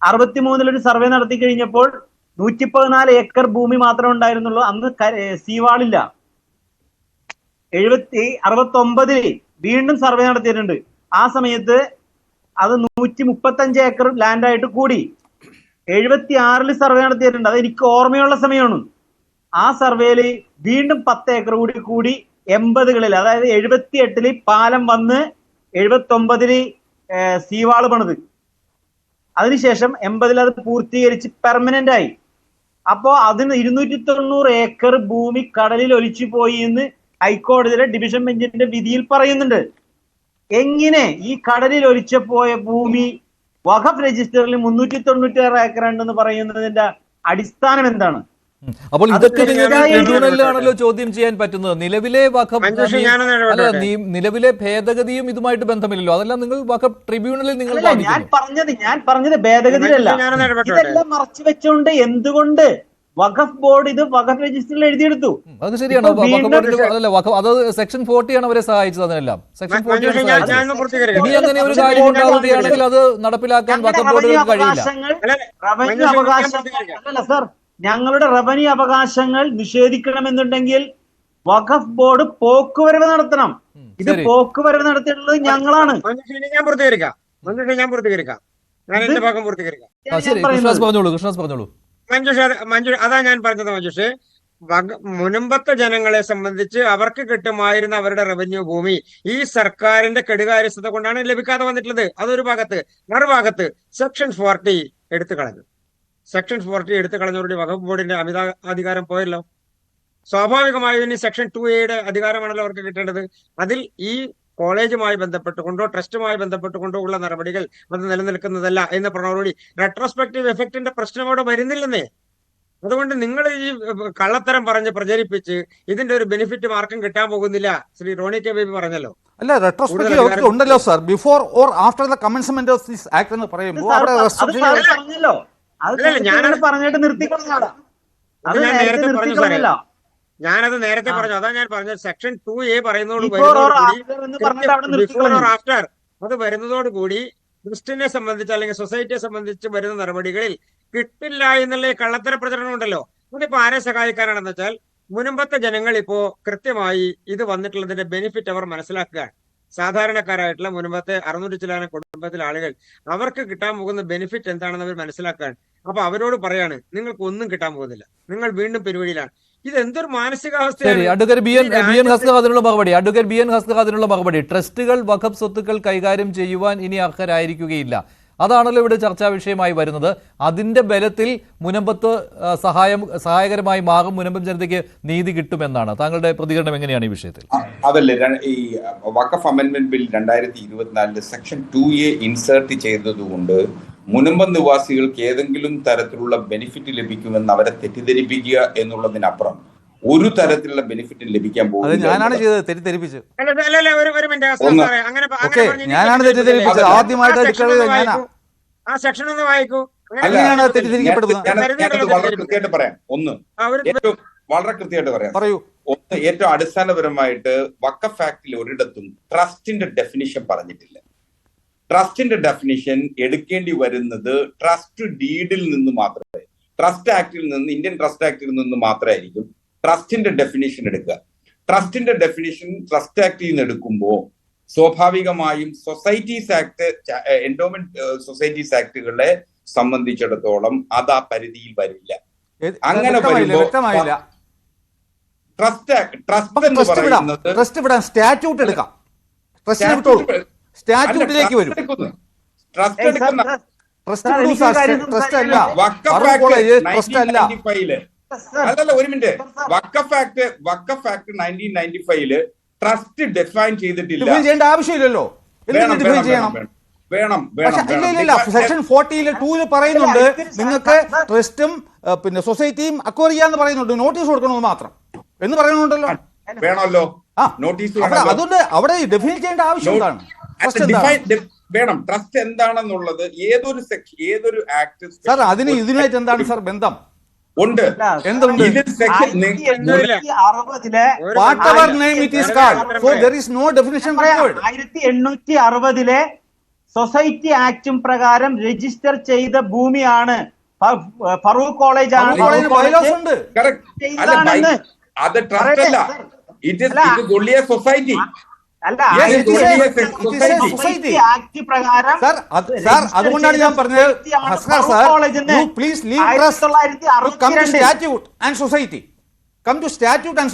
63 ഒരു സർവേ നടത്തി കഴിഞ്ഞപ്പോൾ 114 ഏക്കർ ഭൂമി മാത്രമേ ഉണ്ടായിരുന്നുള്ളൂ. അന്ന് സീവാളില്ല. 69 വീണ്ടും സർവേ നടത്തിയിട്ടുണ്ട്. ആ സമയത്ത് അത് 135 ഏക്കർ ലാൻഡായിട്ട് കൂടി. 76 സർവേ നടത്തിയിട്ടുണ്ട്. അത് എനിക്ക് ഓർമ്മയുള്ള സമയമാണ്. ആ സർവേയിൽ വീണ്ടും 10 ഏക്കർ കൂടി 80കളിൽ, അതായത് 78 പാലം വന്ന് 79 സീവാള് പണിത്. അതിനുശേഷം 80 അത് പൂർത്തീകരിച്ച് പെർമനന്റ് ആയി. അപ്പോ അതിന് 290 ഏക്കർ ഭൂമി കടലിൽ ഒലിച്ചു പോയി എന്ന് ഹൈക്കോടതിയിലെ ഡിവിഷൻ ബെഞ്ചിന്റെ വിധിയിൽ പറയുന്നുണ്ട്. എങ്ങനെ ഈ കടലിൽ ഒലിച്ചുപോയ ഭൂമി വഖഫ് രജിസ്റ്ററിൽ 396 ഏക്കർ ഉണ്ടെന്ന് പറയുന്നതിന്റെ അടിസ്ഥാനം എന്താണ്? അപ്പോൾ ഇതൊക്കെ ട്രിബ്യൂണലിലാണല്ലോ ചോദ്യം ചെയ്യാൻ പറ്റുന്നത്. നിലവിലെ നിലവിലെ ഭേദഗതിയും ഇതുമായിട്ട് ബന്ധമില്ലല്ലോ. അതെല്ലാം നിങ്ങൾ വഖഫ് ട്രിബ്യൂണലിൽ നിങ്ങൾ ഞാൻ പറഞ്ഞത് ഭേദഗതിയല്ല. ഇതെല്ലാം മറച്ചു വെച്ചുകൊണ്ട് എന്തുകൊണ്ട് വഖഫ് ബോർഡ് ഇത് വഖഫ് രജിസ്റ്ററിൽ എഴുതിയെടുത്തു? അത് ശരിയാണ്. അത് സെക്ഷൻ 40 ആണ് അവരെ സഹായിച്ചത്. അതിനെല്ലാം സെക്ഷൻ 40 ഇനി അങ്ങനെ ഒരു കാര്യം ഉണ്ടാവുകയാണെങ്കിൽ അത് നടപ്പിലാക്കാൻ വഖഫ് ബോർഡുകൾക്ക് കഴിയില്ല. റവന്യൂ അവകാശങ്ങൾ സർ, ഞങ്ങളുടെ റവന്യൂ അവകാശങ്ങൾ നിഷേധിക്കണമെന്നുണ്ടെങ്കിൽ വഖഫ് ബോർഡ് പോക്കുവരവ് നടത്തണം. ഇത് പോക്കുവരവ് നടത്തിയിട്ടുള്ളത് ഞങ്ങളാണ്. അതാ ഞാൻ പറഞ്ഞത് മഞ്ജുഷ്. മുനമ്പത്തെ ജനങ്ങളെ സംബന്ധിച്ച് അവർക്ക് കിട്ടുമായിരുന്ന അവരുടെ റവന്യൂ ഭൂമി ഈ സർക്കാരിന്റെ കെടുകാര്യസ്ഥത കൊണ്ടാണ് ലഭിക്കാതെ വന്നിട്ടുള്ളത്. അതൊരു ഭാഗത്ത്. മറുഭാഗത്ത് സെക്ഷൻ 40 എടുത്തു കളഞ്ഞു. സെക്ഷൻ 40 എടുത്തു കളഞ്ഞവരുടെ വഖഫ് ബോർഡിന്റെ അധികാരം പോയല്ലോ. സ്വാഭാവികമായും ഇനി സെക്ഷൻ 2A അധികാരമാണല്ലോ അവർക്ക് കിട്ടേണ്ടത്. അതിൽ ഈ കോളേജുമായി ബന്ധപ്പെട്ടുകൊണ്ടോ ട്രസ്റ്റുമായി ബന്ധപ്പെട്ടുകൊണ്ടോ ഉള്ള നടപടികൾ അത് നിലനിൽക്കുന്നതല്ല എന്ന പ്രണവോടി റെട്രോസ്പെക്റ്റീവ് എഫക്റ്റിന്റെ പ്രശ്നം അവിടെ വരുന്നില്ലെന്നേ. അതുകൊണ്ട് നിങ്ങൾ ഈ കള്ളത്തരം പറഞ്ഞ് പ്രചരിപ്പിച്ച് ഇതിന്റെ ഒരു ബെനിഫിറ്റ് മാർക്കും കിട്ടാൻ പോകുന്നില്ല. ശ്രീ റോണി കെ ബേബി പറഞ്ഞല്ലോ. അല്ല, റെട്രോസ്പെക്റ്റീവ് അവർക്ക് ഉണ്ടല്ലോ sir. Before or after the commencement of this act എന്ന് പറയുമ്പോൾ അവിടെ പറഞ്ഞല്ലോ. ഞാനത് പറഞ്ഞിട്ട് നിർത്തിക്കൊള്ളാം. അത് ഞാൻ നേരത്തെ പറഞ്ഞു സാറേ, ഞാനത് നേരത്തെ പറഞ്ഞു. അതാ ഞാൻ പറഞ്ഞത് സെക്ഷൻ 2A പറയുന്നതോട് ബിഫോർ ഓർ ആഫ്റ്റർ അത് വരുന്നതോടുകൂടി ക്രിസ്ത്യനെ സംബന്ധിച്ച് അല്ലെങ്കിൽ സൊസൈറ്റിയെ സംബന്ധിച്ച് വരുന്ന നടപടികളിൽ കിട്ടില്ല എന്നുള്ള കള്ളത്തര പ്രചരണം ഉണ്ടല്ലോ. അതിപ്പോ ആരെ സഹായിക്കാനാണെന്ന് വെച്ചാൽ മുൻപത്തെ ജനങ്ങൾ ഇപ്പോ കൃത്യമായി ഇത് വന്നിട്ടുള്ളതിന്റെ ബെനിഫിറ്റ് അവർ മനസ്സിലാക്കുകയാണ്. സാധാരണക്കാരായിട്ടുള്ള മുൻപത്തെ 600 ചില്ലാനം കുടുംബത്തിലെ ആളുകൾ അവർക്ക് കിട്ടാൻ പോകുന്ന ബെനിഫിറ്റ് എന്താണെന്ന് അവർ മനസ്സിലാക്കുകയാണ്. അപ്പൊ അവരോട് പറയാണ് നിങ്ങൾക്ക് ഒന്നും കിട്ടാൻ പോകുന്നില്ല, നിങ്ങൾ വീണ്ടും പെരുവഴിയിലാണ്. ഇത് എന്തൊരു മാനസികാവസ്ഥയാണ്. അഡ്വക്കേറ്റ് ബി എൻ ഹസ്ക അതിനുള്ള മറുപടി ട്രസ്റ്റുകൾ വഖഫ് സ്വത്തുക്കൾ കൈകാര്യം ചെയ്യുവാൻ ഇനി അർഹരായിരിക്കുകയില്ല. അതാണല്ലോ ഇവിടെ ചർച്ചാ വിഷയമായി വരുന്നത്. അതിന്റെ ബലത്തിൽ മുനമ്പത്ത് സഹായകരമായി മാറും, മുനമ്പം ജനതയ്ക്ക് നീതി കിട്ടുമെന്നാണ്. താങ്കളുടെ പ്രതികരണം എങ്ങനെയാണ് ഈ വിഷയത്തിൽ? അതല്ലേ ഈ വഖഫ് amendment bill 2024 section 2A insert ചെയ്തതുകൊണ്ട് മുനമ്പം നിവാസികൾക്ക് ഏതെങ്കിലും തരത്തിലുള്ള ബെനിഫിറ്റ് ലഭിക്കുമെന്ന് അവരെ തെറ്റിദ്ധരിപ്പിക്കുക എന്നുള്ളതിനപ്പുറം ഒരു തരത്തിലുള്ള ബെനിഫിറ്റ് ലഭിക്കാൻ പോകുന്നത് ഞാനാണ് ചെയ്തത്, തെറ്റിദ്ധരിപ്പിച്ചത്. ഞാനാണ് തെറ്റിദ്ധരിപ്പിച്ചത്. ആദ്യമായിട്ട് ആ സെക്ഷൻ ഒന്ന് വായിക്കൂ. വളരെ കൃത്യമായിട്ട് പറയാം. വളരെ കൃത്യമായിട്ട് പറയാം. പറയൂ. ഒന്ന്, ഏറ്റവും അടിസ്ഥാനപരമായിട്ട് വഖഫ് ആക്ടിൽ ഒരിടത്തും ട്രസ്റ്റിന്റെ ഡെഫിനിഷൻ പറഞ്ഞിട്ടില്ല. ട്രസ്റ്റിന്റെ ഡെഫിനിഷൻ എടുക്കേണ്ടി വരുന്നത് ട്രസ്റ്റ് ഡീഡിൽ നിന്ന് മാത്രമേ, ട്രസ്റ്റ് ആക്ടിൽ നിന്ന്, ഇന്ത്യൻ ട്രസ്റ്റ് ആക്ടിൽ നിന്ന് മാത്രമായിരിക്കും ട്രസ്റ്റിന്റെ ഡെഫിനിഷൻ എടുക്കുക. ട്രസ്റ്റിന്റെ ഡെഫിനിഷൻ ട്രസ്റ്റ് ആക്ടിൽ നിന്ന് എടുക്കുമ്പോൾ സ്വാഭാവികമായും സൊസൈറ്റീസ് ആക്ട്, എൻഡോമെന്റ് സൊസൈറ്റീസ് ആക്ടുകളെ സംബന്ധിച്ചിടത്തോളം അത് ആ പരിധിയിൽ വരില്ല. അങ്ങനെ വരുമ്പോൾ സ്റ്റാറ്റ്യൂട്ട് എടുക്കാം, സ്റ്റാറ്റ്യൂട്ടിലേക്ക് വരും. ട്രസ്റ്റ് എടുക്കുന്ന അല്ലല്ല, ഒരു മിനിറ്റ്. വഖഫ് ആക്ട് 1995 ട്രസ്റ്റ് ഡിഫൈൻ ചെയ്തിട്ടില്ല. ചെയ്യേണ്ട ആവശ്യമില്ലല്ലോ. വേണം. സെക്ഷൻ 40 പറയുന്നുണ്ട് നിങ്ങൾക്ക് ട്രസ്റ്റും പിന്നെ സൊസൈറ്റിയും അക്വയർ ചെയ്യാന്ന് പറയുന്നുണ്ട്, നോട്ടീസ് കൊടുക്കണമെന്ന് മാത്രം എന്ന് പറയുന്നുണ്ടല്ലോ. വേണമല്ലോ നോട്ടീസ്. അതുകൊണ്ട് അവിടെ ഡെഫിൻ ചെയ്യേണ്ട ആവശ്യം എന്താണ്? വേണം. ട്രസ്റ്റ് എന്താണെന്നുള്ളത് ഏതൊരു ആക്ട് സാർ, അതിന് ഇതിനായിട്ട് എന്താണ് സാർ ബന്ധം? ഉണ്ട്. എന്തുണ്ട്? Whatever name it is called, so there is no definition required. 1860 society ആക്ടും പ്രകാരം രജിസ്റ്റർ ചെയ്ത ഭൂമിയാണ് ഫറൂഖ് കോളേജ് ആണ്. അത് ട്രസ്റ്റ് അല്ല, it is only a society. Act പ്രകാരം അതുകൊണ്ടാണ് ഞാൻ പറഞ്ഞത് please leave statute and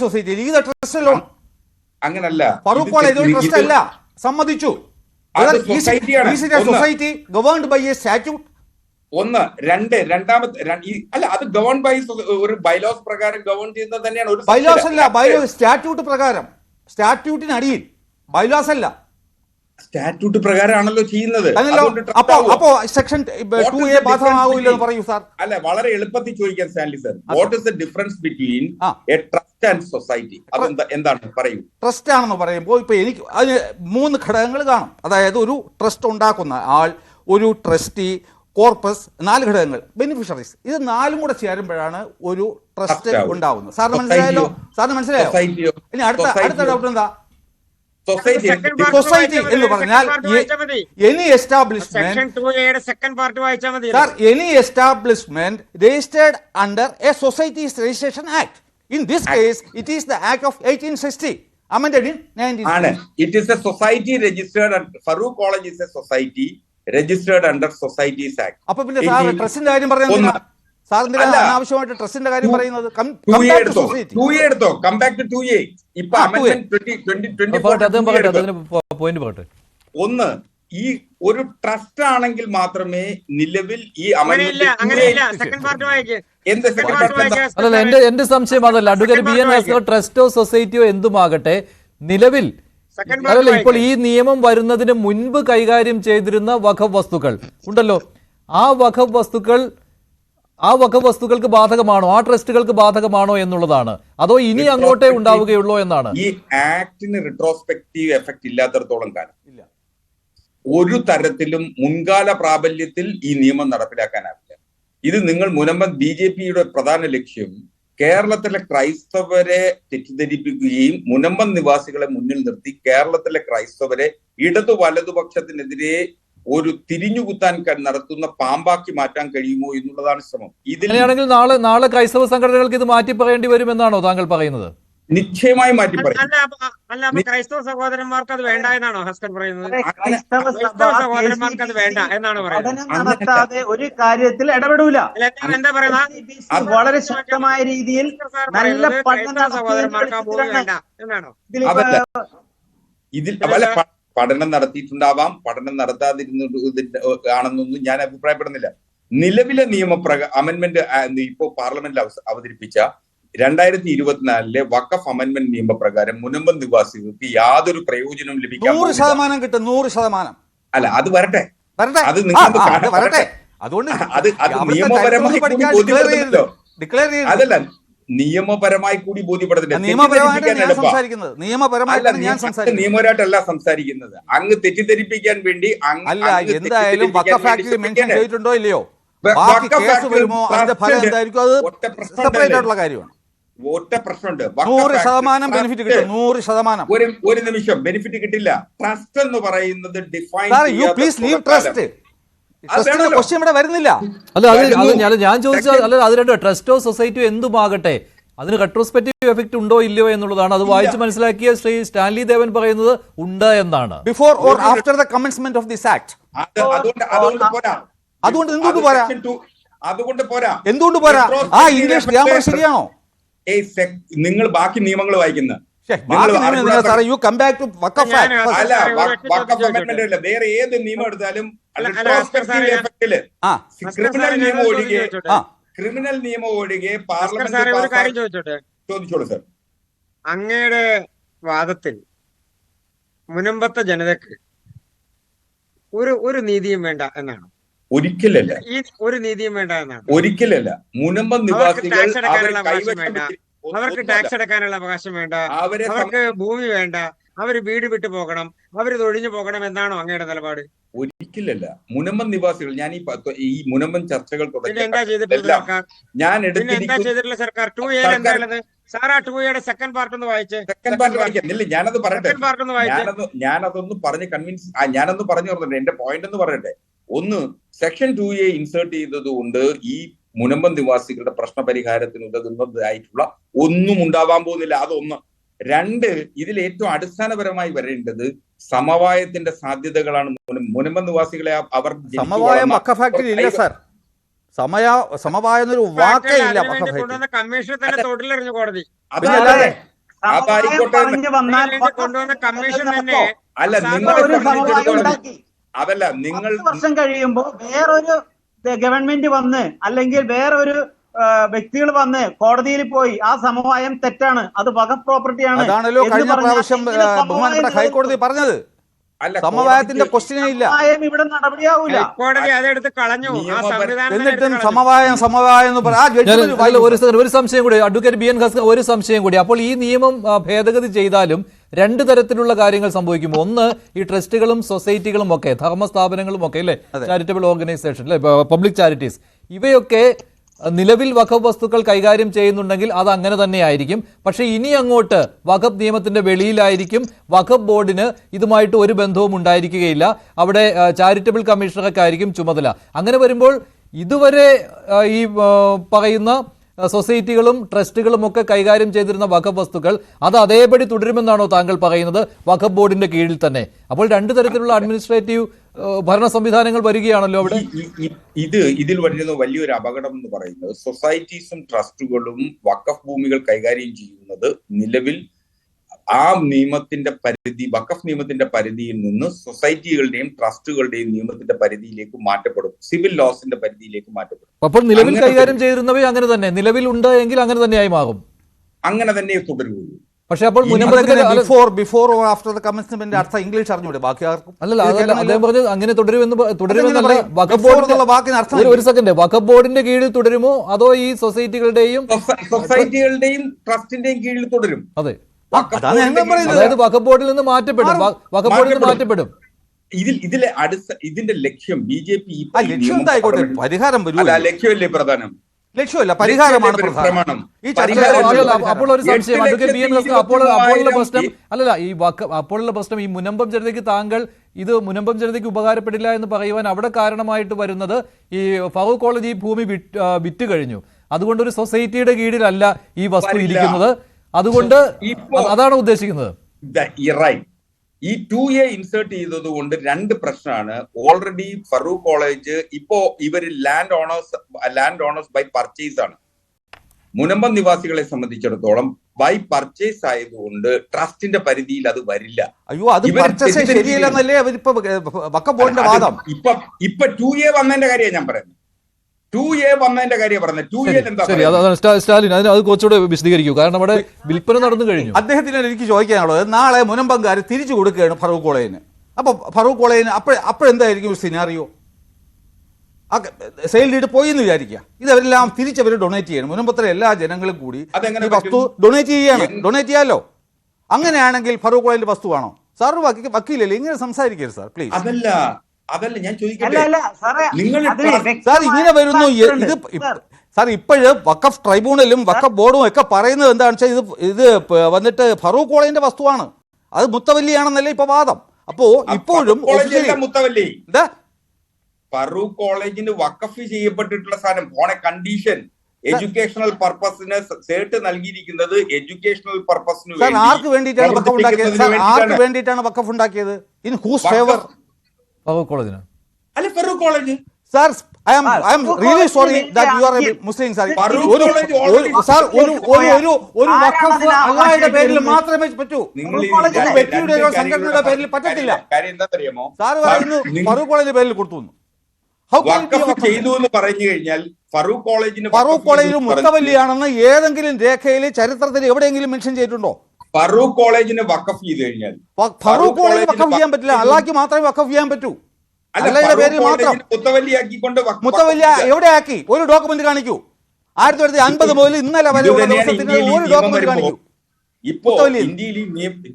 society leave the trust alone. അങ്ങനല്ല, ഫറൂഖ് കോളേജ് ഒരു ട്രസ്റ്റ് അല്ല, സമ്മതിച്ചു. Society governed by a statute. ഒന്ന്. രണ്ടാമത്തെ അല്ല, അത് ഗവേൺ ബൈ ഒരു ബൈലോസ് പ്രകാരം ഗവേൺ ചെയ്യുന്നത് തന്നെയാണ്. ഒരു ബൈലോസ് അല്ല, ബൈലോസ് സ്റ്റാറ്റ്യൂട്ട് പ്രകാരം, സ്റ്റാറ്റ്യൂട്ടിന് അടിയിൽ, ബൈലോസ് അല്ല. സ്റ്റാറ്റ്യൂട്ട് പ്രകാരമാണല്ലോ ചെയ്യുന്നത്. അപ്പോ സെക്ഷൻ 2A ബാധകമാവില്ലെന്ന് പറയൂ സാർ. അല്ല, വളരെ എളുപ്പത്തിൽ ചോദിക്കാൻ Stanley sir, what is the difference between A trust and society? എന്താണ് പറയൂ. ട്രസ്റ്റ് ആണെന്ന് പറയുമ്പോൾ ഇപ്പൊ എനിക്ക് അതിന് 3 ഘടകങ്ങൾ കാണും. അതായത് ഒരു ട്രസ്റ്റ് ഉണ്ടാക്കുന്ന ആൾ, ഒരു ട്രസ്റ്റി, കോർപ്പസ്, 4 ഘടകങ്ങൾ, ബെനിഫിഷ്യറീസ്. ഇത് 4ഉം കൂടെ ചേരുമ്പോഴാണ് ഒരു ട്രസ്റ്റ് ഉണ്ടാവുന്നത്. സാറിന് മനസ്സിലായല്ലോ? ഇനി അടുത്ത ഡൗട്ട് എന്താ? സൊസൈറ്റി എന്ന് പറഞ്ഞാൽ any establishment registered under A societies registration act. In this case it is the act of 1860 amended in 1960. It is a society registered under Farooq College is a society registered under Societies Act. അപ്പൊ പിന്നെ sir ട്രസ്റ്റിന്റെ കാര്യം പറയുന്നത് സാറിന്റെ അനാവശ്യമായിട്ട് ട്രസ്റ്റിന്റെ കാര്യം പറയുന്നത്? 2A എടുത്തോ. Come back to 2A. ഇപ്പൊ അമെന്റ്മെന്റ് 2020 പോയിന്റ് പറയട്ടെ. ഒന്ന്, ഈ ഒരു ട്രസ്റ്റ് ആണെങ്കിൽ മാത്രമേ നിലവിൽ ഈ അങ്ങനെയില്ല. സെക്കൻഡ് പാർട്ട് വായിക്ക്. എന്ത് അല്ലല്ല, എന്റെ സംശയം അതല്ല. അഡ്വക്കേറ്റ് BN ഭാസ്കർ ട്രസ്റ്റോ സൊസൈറ്റിയോ എന്തുമാകട്ടെ, നിലവിൽ അതല്ല ഇപ്പോൾ ഈ നിയമം വരുന്നതിന് മുൻപ് കൈകാര്യം ചെയ്തിരുന്ന വഖഫ് വസ്തുക്കൾ ഉണ്ടല്ലോ, ആ വഖഫ് വസ്തുക്കൾക്ക് ബാധകമാണോ, ആ ട്രസ്റ്റുകൾക്ക് ബാധകമാണോ എന്നുള്ളതാണ്, അതോ ഇനി അങ്ങോട്ടേ ഉണ്ടാവുകയുള്ളൂ എന്നാണ്? ഈ ആക്ടിന് റിട്രോസ്പെക്റ്റീവ് എഫക്ട് ഇല്ലാത്തടത്തോളം കാലം ഒരു തരത്തിലും മുൻകാല പ്രാബല്യത്തിൽ ഈ നിയമം നടപ്പിലാക്കാനാവില്ല. ഇത് നിങ്ങൾ മുനമ്പം BJPയുടെ പ്രധാന ലക്ഷ്യം കേരളത്തിലെ ക്രൈസ്തവരെ തെറ്റിദ്ധരിപ്പിക്കുകയും മുനമ്പം നിവാസികളെ മുന്നിൽ നിർത്തി കേരളത്തിലെ ക്രൈസ്തവരെ ഇടതു വലതുപക്ഷത്തിനെതിരെ ഒരു തിരിഞ്ഞുകുത്താൻ നടത്തുന്ന പാമ്പാക്കി മാറ്റാൻ കഴിയുമോ എന്നുള്ളതാണ് ശ്രമം. ഇതിലാണെങ്കിൽ നാളെ ക്രൈസ്തവ സംഘടനകൾക്ക് ഇത് മാറ്റി പറയേണ്ടി വരുമെന്നാണോ താങ്കൾ പറയുന്നത്? നിശ്ചയമായി മാറ്റി പറയും. അല്ല, ക്രൈസ്തവ സഹോദരന്മാർക്ക് അത് വേണ്ട എന്നാണോ ഹസ്കൻ പറയുന്നത്? ക്രൈസ്തവ സഹോദരന്മാർക്ക് അത് വേണ്ട എന്നാണ് പറയുന്നത്. ഒരു കാര്യത്തിൽ ഇടപെടൂല. എന്താ പറയുന്നത്? വളരെ ശക്തമായ രീതിയിൽ നല്ല സഹോദരന്മാർക്ക് വേണ്ട എന്നാണോ? ഇതിൽ പഠനം നടത്തിയിട്ടുണ്ടാവാം, പഠനം നടത്താതിരുന്നതാണെന്നൊന്നും ഞാൻ അഭിപ്രായപ്പെടുന്നില്ല. നിലവിലെ അമെന്റ്മെന്റ് ഇപ്പോ പാർലമെന്റിൽ അവതരിപ്പിച്ച 2024 വഖഫ് അമെന്റ്മെന്റ് നിയമപ്രകാരം മുനമ്പം നിവാസികൾക്ക് യാതൊരു പ്രയോജനവും ലഭിക്കാൻ 100% കിട്ടും. 100%. അല്ല, അത് വരട്ടെ. അത് വരട്ടെ. അതുകൊണ്ട് അത് നിയമപരമായി ബോധ്യപ്പെടുന്നില്ലല്ലോ. അതല്ല, നിയമപരമായി കൂടി ബോധ്യപ്പെടുന്നില്ല. നിയമപരമായിട്ടല്ല സംസാരിക്കുന്നത്. അങ്ങ് തെറ്റിദ്ധരിപ്പിക്കാൻ വേണ്ടി എന്തായാലും വഖഫ് ആക്ടിൽ മെൻഷൻ ചെയ്തിട്ടുണ്ടോ ഇല്ലയോ, കേസ് വരുമോ, അതിന്റെ ഫലം എന്തായിരിക്കും, അത് സെപ്പറേറ്റ് ആയിട്ടുള്ള കാര്യമാണ്. ഒറ്റ പ്രശ്നമുണ്ട്. 100% ബെനിഫിറ്റ് കിട്ടും. 100%. ഒരു നിമിഷം ബെനിഫിറ്റ് കിട്ടില്ല. ട്രസ്റ്റ് എന്ന് പറയുന്നത് ഡിഫൈൻ വരുന്നില്ല. അല്ല, ഞാൻ ചോദിച്ചാൽ അല്ല, അത് രണ്ടോ ട്രസ്റ്റോ സൊസൈറ്റിയോ എന്തുമാകട്ടെ അതിന് റെട്രോസ്പെക്റ്റീവ് എഫക്ട് ഉണ്ടോ ഇല്ലയോ എന്നുള്ളതാണ്. അത് വായിച്ച് മനസ്സിലാക്കിയ ശ്രീ സ്റ്റാൻലി ദേവൻ പറയുന്നത് ഉണ്ട് എന്നാണ്. Before or after the commencement of this act. അതുകൊണ്ട് എന്തുകൊണ്ട് പോരാ? ആ ഇംഗ്ലീഷ് ഗ്രാമർ ശരിയാണോ? നിങ്ങൾ ബാക്കി നിയമങ്ങൾ വായിക്കുന്നത് വേറെ ഏത് നിയമം എടുത്താലും ക്രിമിനൽ നിയമം ഒഴികെ പാർലമെന്റ് ചോദിച്ചോളൂ സർ. അങ്ങയുടെ വാദത്തിൽ മുനമ്പത്തെ ജനതക്ക് ഒരു നീതിയും വേണ്ട എന്നാണ്? ഒരിക്കലല്ല. ഒരു നീതിയും വേണ്ട എന്നാണ്? ഒരിക്കലല്ല. മുനമ്പം നിവാസികൾ അവർക്ക് ടാക്സ് അടക്കാനുള്ള അവകാശം വേണ്ട, അവർക്ക് ഭൂമി വേണ്ട, അവര് വീട് വിട്ടു പോകണം, അവര് തൊഴിഞ്ഞു പോകണം എന്നാണോ അങ്ങയുടെ നിലപാട്? ഒരിക്കലല്ല. മുനമ്പം നിവാസികൾ ഞാൻ ഈ മുനമ്പം ചർച്ചകൾ എന്താ ചെയ്തിട്ടുള്ള സർക്കാർ? എന്താ ചെയ്തിട്ടുള്ള സർക്കാർ? 2A എന്താ ഉള്ളത്? സാറാ 2Aയുടെ സെക്കൻഡ് പാർട്ട് ഒന്ന് വായിച്ചേ. സെക്കൻഡ് പാർട്ട് വായിക്കുന്നില്ല, ഞാനത് പറയട്ടെ. ഞാനതൊന്ന് പറഞ്ഞ് കൺവിൻസ് ഞാനൊന്ന് പറഞ്ഞു പറഞ്ഞിട്ട് എന്റെ പോയിന്റ് ഒന്ന് പറയട്ടെ. ഒന്ന്, സെക്ഷൻ 2A ഇൻസേർട്ട് ചെയ്തത് കൊണ്ട് ഈ മുനമ്പം നിവാസികളുടെ പ്രശ്നപരിഹാരത്തിന് ഉതകുന്നതായിട്ടുള്ള ഒന്നും ഉണ്ടാവാൻ പോകുന്നില്ല. അതൊന്ന്. രണ്ട്, ഇതിൽ ഏറ്റവും അടിസ്ഥാനപരമായി വരേണ്ടത് സമവായത്തിന്റെ സാധ്യതകളാണ്. മുനമ്പം നിവാസികളെ അവർ സമവായം വഖഫ് ആക്ടിൽ ഇല്ല സർ. സമവായം എന്നൊരു വാക്കേ ഇല്ല. കമ്മീഷൻ തന്നെ തൊട്ടിലെറിഞ്ഞു കോടതി. അതായിക്കോട്ടെ. കൊണ്ടുവന്ന കമ്മീഷൻ തന്നെ അതല്ല, നിങ്ങൾ വർഷം കഴിയുമ്പോൾ വേറൊരു ഗവൺമെന്റ് വന്ന് അല്ലെങ്കിൽ വേറൊരു വ്യക്തികൾ വന്ന് കോടതിയിൽ പോയി ആ സമവായം തെറ്റാണ്, അത് വഖഫ് പ്രോപ്പർട്ടിയാണ്, അതാണല്ലോ കഴിഞ്ഞ പ്രാവശ്യം ബഹുമാനപ്പെട്ട ഹൈക്കോടതി പറഞ്ഞത്. സമവായത്തിന്റെ ക്വസ്റ്റ്യനേ ഇല്ല. ഇവിടെ നടപടിയാവൂല. കോടതി അതെടുത്ത് കളഞ്ഞു. എന്നിട്ടും സമവായം ഒരു സംശയം കൂടി അഡ്വക്കേറ്റ് BN ഭാസ്കർ, ഒരു സംശയം കൂടി. അപ്പോൾ ഈ നിയമം ഭേദഗതി ചെയ്താലും രണ്ട് തരത്തിലുള്ള കാര്യങ്ങൾ സംഭവിക്കും. ഒന്ന്, ഈ ട്രസ്റ്റുകളും സൊസൈറ്റികളും ഒക്കെ, ധർമ്മസ്ഥാപനങ്ങളും ഒക്കെ അല്ലെ, ചാരിറ്റബിൾ ഓർഗനൈസേഷൻ അല്ലെ, പബ്ലിക് ചാരിറ്റീസ്, ഇവയൊക്കെ നിലവിൽ വഖഫ് വസ്തുക്കൾ കൈകാര്യം ചെയ്യുന്നുണ്ടെങ്കിൽ അത് അങ്ങനെ തന്നെയായിരിക്കും. പക്ഷെ ഇനി അങ്ങോട്ട് വഖഫ് നിയമത്തിന്റെ വെളിയിലായിരിക്കും. വഖഫ് ബോർഡിന് ഇതുമായിട്ട് ഒരു ബന്ധവും ഉണ്ടായിരിക്കുകയില്ല. അവിടെ ചാരിറ്റബിൾ കമ്മീഷണറൊക്കെ ആയിരിക്കും ചുമതല. അങ്ങനെ വരുമ്പോൾ ഇതുവരെ ഈ പറയുന്ന സൊസൈറ്റികളും ട്രസ്റ്റുകളും ഒക്കെ കൈകാര്യം ചെയ്തിരുന്ന വഖഫ് വസ്തുക്കൾ അത് അതേപടി തുടരുമെന്നാണോ താങ്കൾ പറയുന്നത്, വഖഫ് ബോർഡിന്റെ കീഴിൽ തന്നെ? അപ്പോൾ രണ്ടു തരത്തിലുള്ള അഡ്മിനിസ്ട്രേറ്റീവ് ഭരണ സംവിധാനങ്ങൾ വരികയാണല്ലോ അവിടെ. ഇതിൽ വരുന്ന വലിയൊരു അപകടം എന്ന് പറയുന്നത് സൊസൈറ്റീസും ട്രസ്റ്റുകളും വഖഫ് ഭൂമികൾ കൈകാര്യം ചെയ്യുന്നത് നിലവിൽ ആ നിയമത്തിന്റെ പരിധി, വഖഫ് നിയമത്തിന്റെ പരിധിയിൽ നിന്ന് സൊസൈറ്റികളുടെയും ട്രസ്റ്റുകളുടെയും നിയമത്തിന്റെ പരിധിയിലേക്ക് മാറ്റപ്പെടും, സിവിൽ ലോസിന്റെ പരിധിയിലേക്ക് മാറ്റപ്പെടും. അപ്പോൾ നിലവിൽ കൈകാര്യം ചെയ്തിരുന്നവ അങ്ങനെ തന്നെ നിലവിലുണ്ട് എങ്കിൽ അങ്ങനെ തന്നെയായി മാറും, അങ്ങനെ തന്നെ തുടരുകയുള്ളൂ. പക്ഷെ അപ്പോൾ before or after the commencement അർത്ഥം ഇംഗ്ലീഷ് അറിഞ്ഞൂടെ ബാക്കി ആർക്കും? അല്ലല്ല, അദ്ദേഹം പറഞ്ഞത് അങ്ങനെ തുടരുമെന്നല്ല. വഖഫ് വാക്കിന് അർത്ഥം ഒരു സെക്കൻഡ്, വഖഫ് ബോർഡിന്റെ കീഴിൽ തുടരുമോ അതോ ഈ സൊസൈറ്റികളുടെയും ട്രസ്റ്റിന്റെയും കീഴിൽ തുടരും? അതെ, പറയുന്നത്. അതായത് വഖഫ് ബോർഡിൽ നിന്ന് മാറ്റപ്പെടും, വഖഫ് ബോർഡിൽ നിന്ന് മാറ്റപ്പെടും. ഇതിന്റെ ലക്ഷ്യം BJP ലക്ഷ്യം എന്തായിക്കോട്ടെ, പരിഹാരം വരൂ. ലക്ഷ്യമല്ലേ പ്രധാനം? ലക്ഷ്യമല്ല, പരിഹാരമാണ് പ്രധാനം. അപ്പോൾ ഒരു സംശയം, അപ്പോഴുള്ള പ്രശ്നം അല്ലല്ല, ഈ അപ്പോഴുള്ള പ്രശ്നം ഈ മുനമ്പം ജനതയ്ക്ക് താങ്കൾ ഇത് മുനമ്പം ജനതയ്ക്ക് ഉപകാരപ്പെടില്ല എന്ന് പറയുവാൻ അവിടെ കാരണമായിട്ട് വരുന്നത് ഈ ഫറൂഖ് കോളേജ് ഈ ഭൂമി വിറ്റ് കഴിഞ്ഞു, അതുകൊണ്ട് ഒരു സൊസൈറ്റിയുടെ കീഴിലല്ല ഈ വസ്തു ഇരിക്കുന്നത്, അതുകൊണ്ട് അതാണ് ഉദ്ദേശിക്കുന്നത്. ഈ 2A ഇൻസേർട്ട് ചെയ്തത് കൊണ്ട് രണ്ട് പ്രശ്നമാണ്. ഓൾറെഡി ഫറൂഖ് കോളേജ് ഇപ്പോ ഇവര് ലാൻഡ് ഓണേഴ്സ് ബൈ പർച്ചേസ് ആണ്. മുനമ്പം നിവാസികളെ സംബന്ധിച്ചിടത്തോളം ബൈ പർച്ചേസ് ആയതുകൊണ്ട് ട്രസ്റ്റിന്റെ പരിധിയിൽ അത് വരില്ല. അയ്യോ, അത് പർച്ചേസ് ശരിയല്ലെന്നല്ലേ അവരിപ്പോ വഖഫ് ബോർഡിന്റെ വാദം. ഇപ്പൊ 2A വന്നതിന്റെ കാര്യമാണ് ഞാൻ പറയുന്നത്. 2A വന്നതിന്റെ കാര്യം പറഞ്ഞത്. 2A എന്താ സ്റ്റാലിൻ അത് കുറച്ചുകൂടെ വിശദീകരിക്കൂ, കാരണം അവിടെ വിൽപ്പന നടന്നു കഴിഞ്ഞു. അദ്ദേഹത്തിന് എനിക്ക് ചോദിക്കാനുള്ളത്, നാളെ മുനമ്പംകാർ തിരിച്ചു കൊടുക്കുകയാണ് ഫറൂഖ് കോളേജിന്. അപ്പൊ ഫറൂഖ് കോളേജിന് അപ്പോഴെന്തായിരിക്കും ഒരു സിനാറിയോ? സെയിൽ ഡീഡ് പോയി എന്ന് വിചാരിക്കുക, ഇതവരെല്ലാം തിരിച്ചവർ ഡൊണേറ്റ് ചെയ്യണം. മുനമ്പത്തിലെ എല്ലാ ജനങ്ങളും കൂടി ഈ വസ്തു ഡൊണേറ്റ് ചെയ്യാമല്ലോ. അങ്ങനെയാണെങ്കിൽ ഫറൂഖ് കോളേജിന്റെ വസ്തുവാണോ? സാർ വക്കീലല്ലേ, ഇങ്ങനെ സംസാരിക്കരുത് സാർ, പ്ലീസ്. അതല്ല ഞാൻ ചോദിക്കട്ടെ, സാർ ഇങ്ങനെ വരുന്നു ഇത് സാർ. ഇപ്പോഴ് വഖഫ് ട്രൈബ്യൂണലും വഖഫ് ബോർഡും ഒക്കെ പറയുന്നത് എന്താണെന്ന് വെച്ചാൽ ഇത് വന്നിട്ട് ഫറൂഖ് കോളേജിന്റെ വസ്തുവാണ്, അത് മുത്തവല്ലിയാണെന്നല്ലേ ഇപ്പൊ വാദം. അപ്പോ ഇപ്പോഴും മുത്തവല്ലി ഫറൂഖ് കോളേജിന് വഖഫ് ചെയ്യപ്പെട്ടിട്ടുള്ള സാധനം ഓൺ എ കണ്ടീഷൻ എഡ്യൂക്കേഷണൽ പർപ്പസിന് സേർട്ട് നൽകിയിരിക്കുന്നത് എഡ്യൂക്കേഷണൽ പർപ്പസിന് ആർക്ക് വേണ്ടിയിട്ടാണ് വഖഫ് ഉണ്ടാക്കിയത്? ആർക്ക് വേണ്ടിയിട്ടാണ് വഖഫ് ഉണ്ടാക്കിയത്? In whose favour? ഫറൂഖ് കോളേജിന് അല്ല, Farooq college. Sir, I am really sorry that you are a Muslim. Sir, ഒരു വഖഫ് അല്ലാഹയുടെ പേരിൽ മാത്രമേ പറ്റൂ, വ്യക്തിയുടെ സംഘടനയുടെ പേരിൽ പറ്റത്തില്ല. കാര്യം എന്താ അറിയാമോ? സാർ പറയുന്നു ഫറൂഖ് കോളേജിന്റെ പേരിൽ കൊടുത്തു. ചെയ്തു എന്ന് പറഞ്ഞു കഴിഞ്ഞാൽ ഫറൂഖ് കോളേജിന് മുത്തവല്ലിയാണെന്ന് ഏതെങ്കിലും രേഖയിൽ ചരിത്രത്തിൽ എവിടെയെങ്കിലും മെൻഷൻ ചെയ്തിട്ടുണ്ടോ? ഫറൂഖ് കോളേജിന് വഖഫ് ചെയ്ത് കഴിഞ്ഞാൽ ഫറൂഖ് കോളേജിന് വഖഫ് ചെയ്യാൻ പറ്റില്ല, അള്ളാഹ്ക്ക് മാത്രമേ വഖഫ് ചെയ്യാൻ പറ്റൂ. അല്ലയുടെ പേരിൽ മാത്രം മുത്തവല്യ എവിടെ ആക്കി? ഒരു ഡോക്യുമെന്റ് കാണിക്കൂ. 1950 മുതൽ ഇന്നലെ വരെ ഒരു ഡോക്യുമെന്റ് കാണിക്കൂ. ഇപ്പോ ഇന്ത്യയിൽ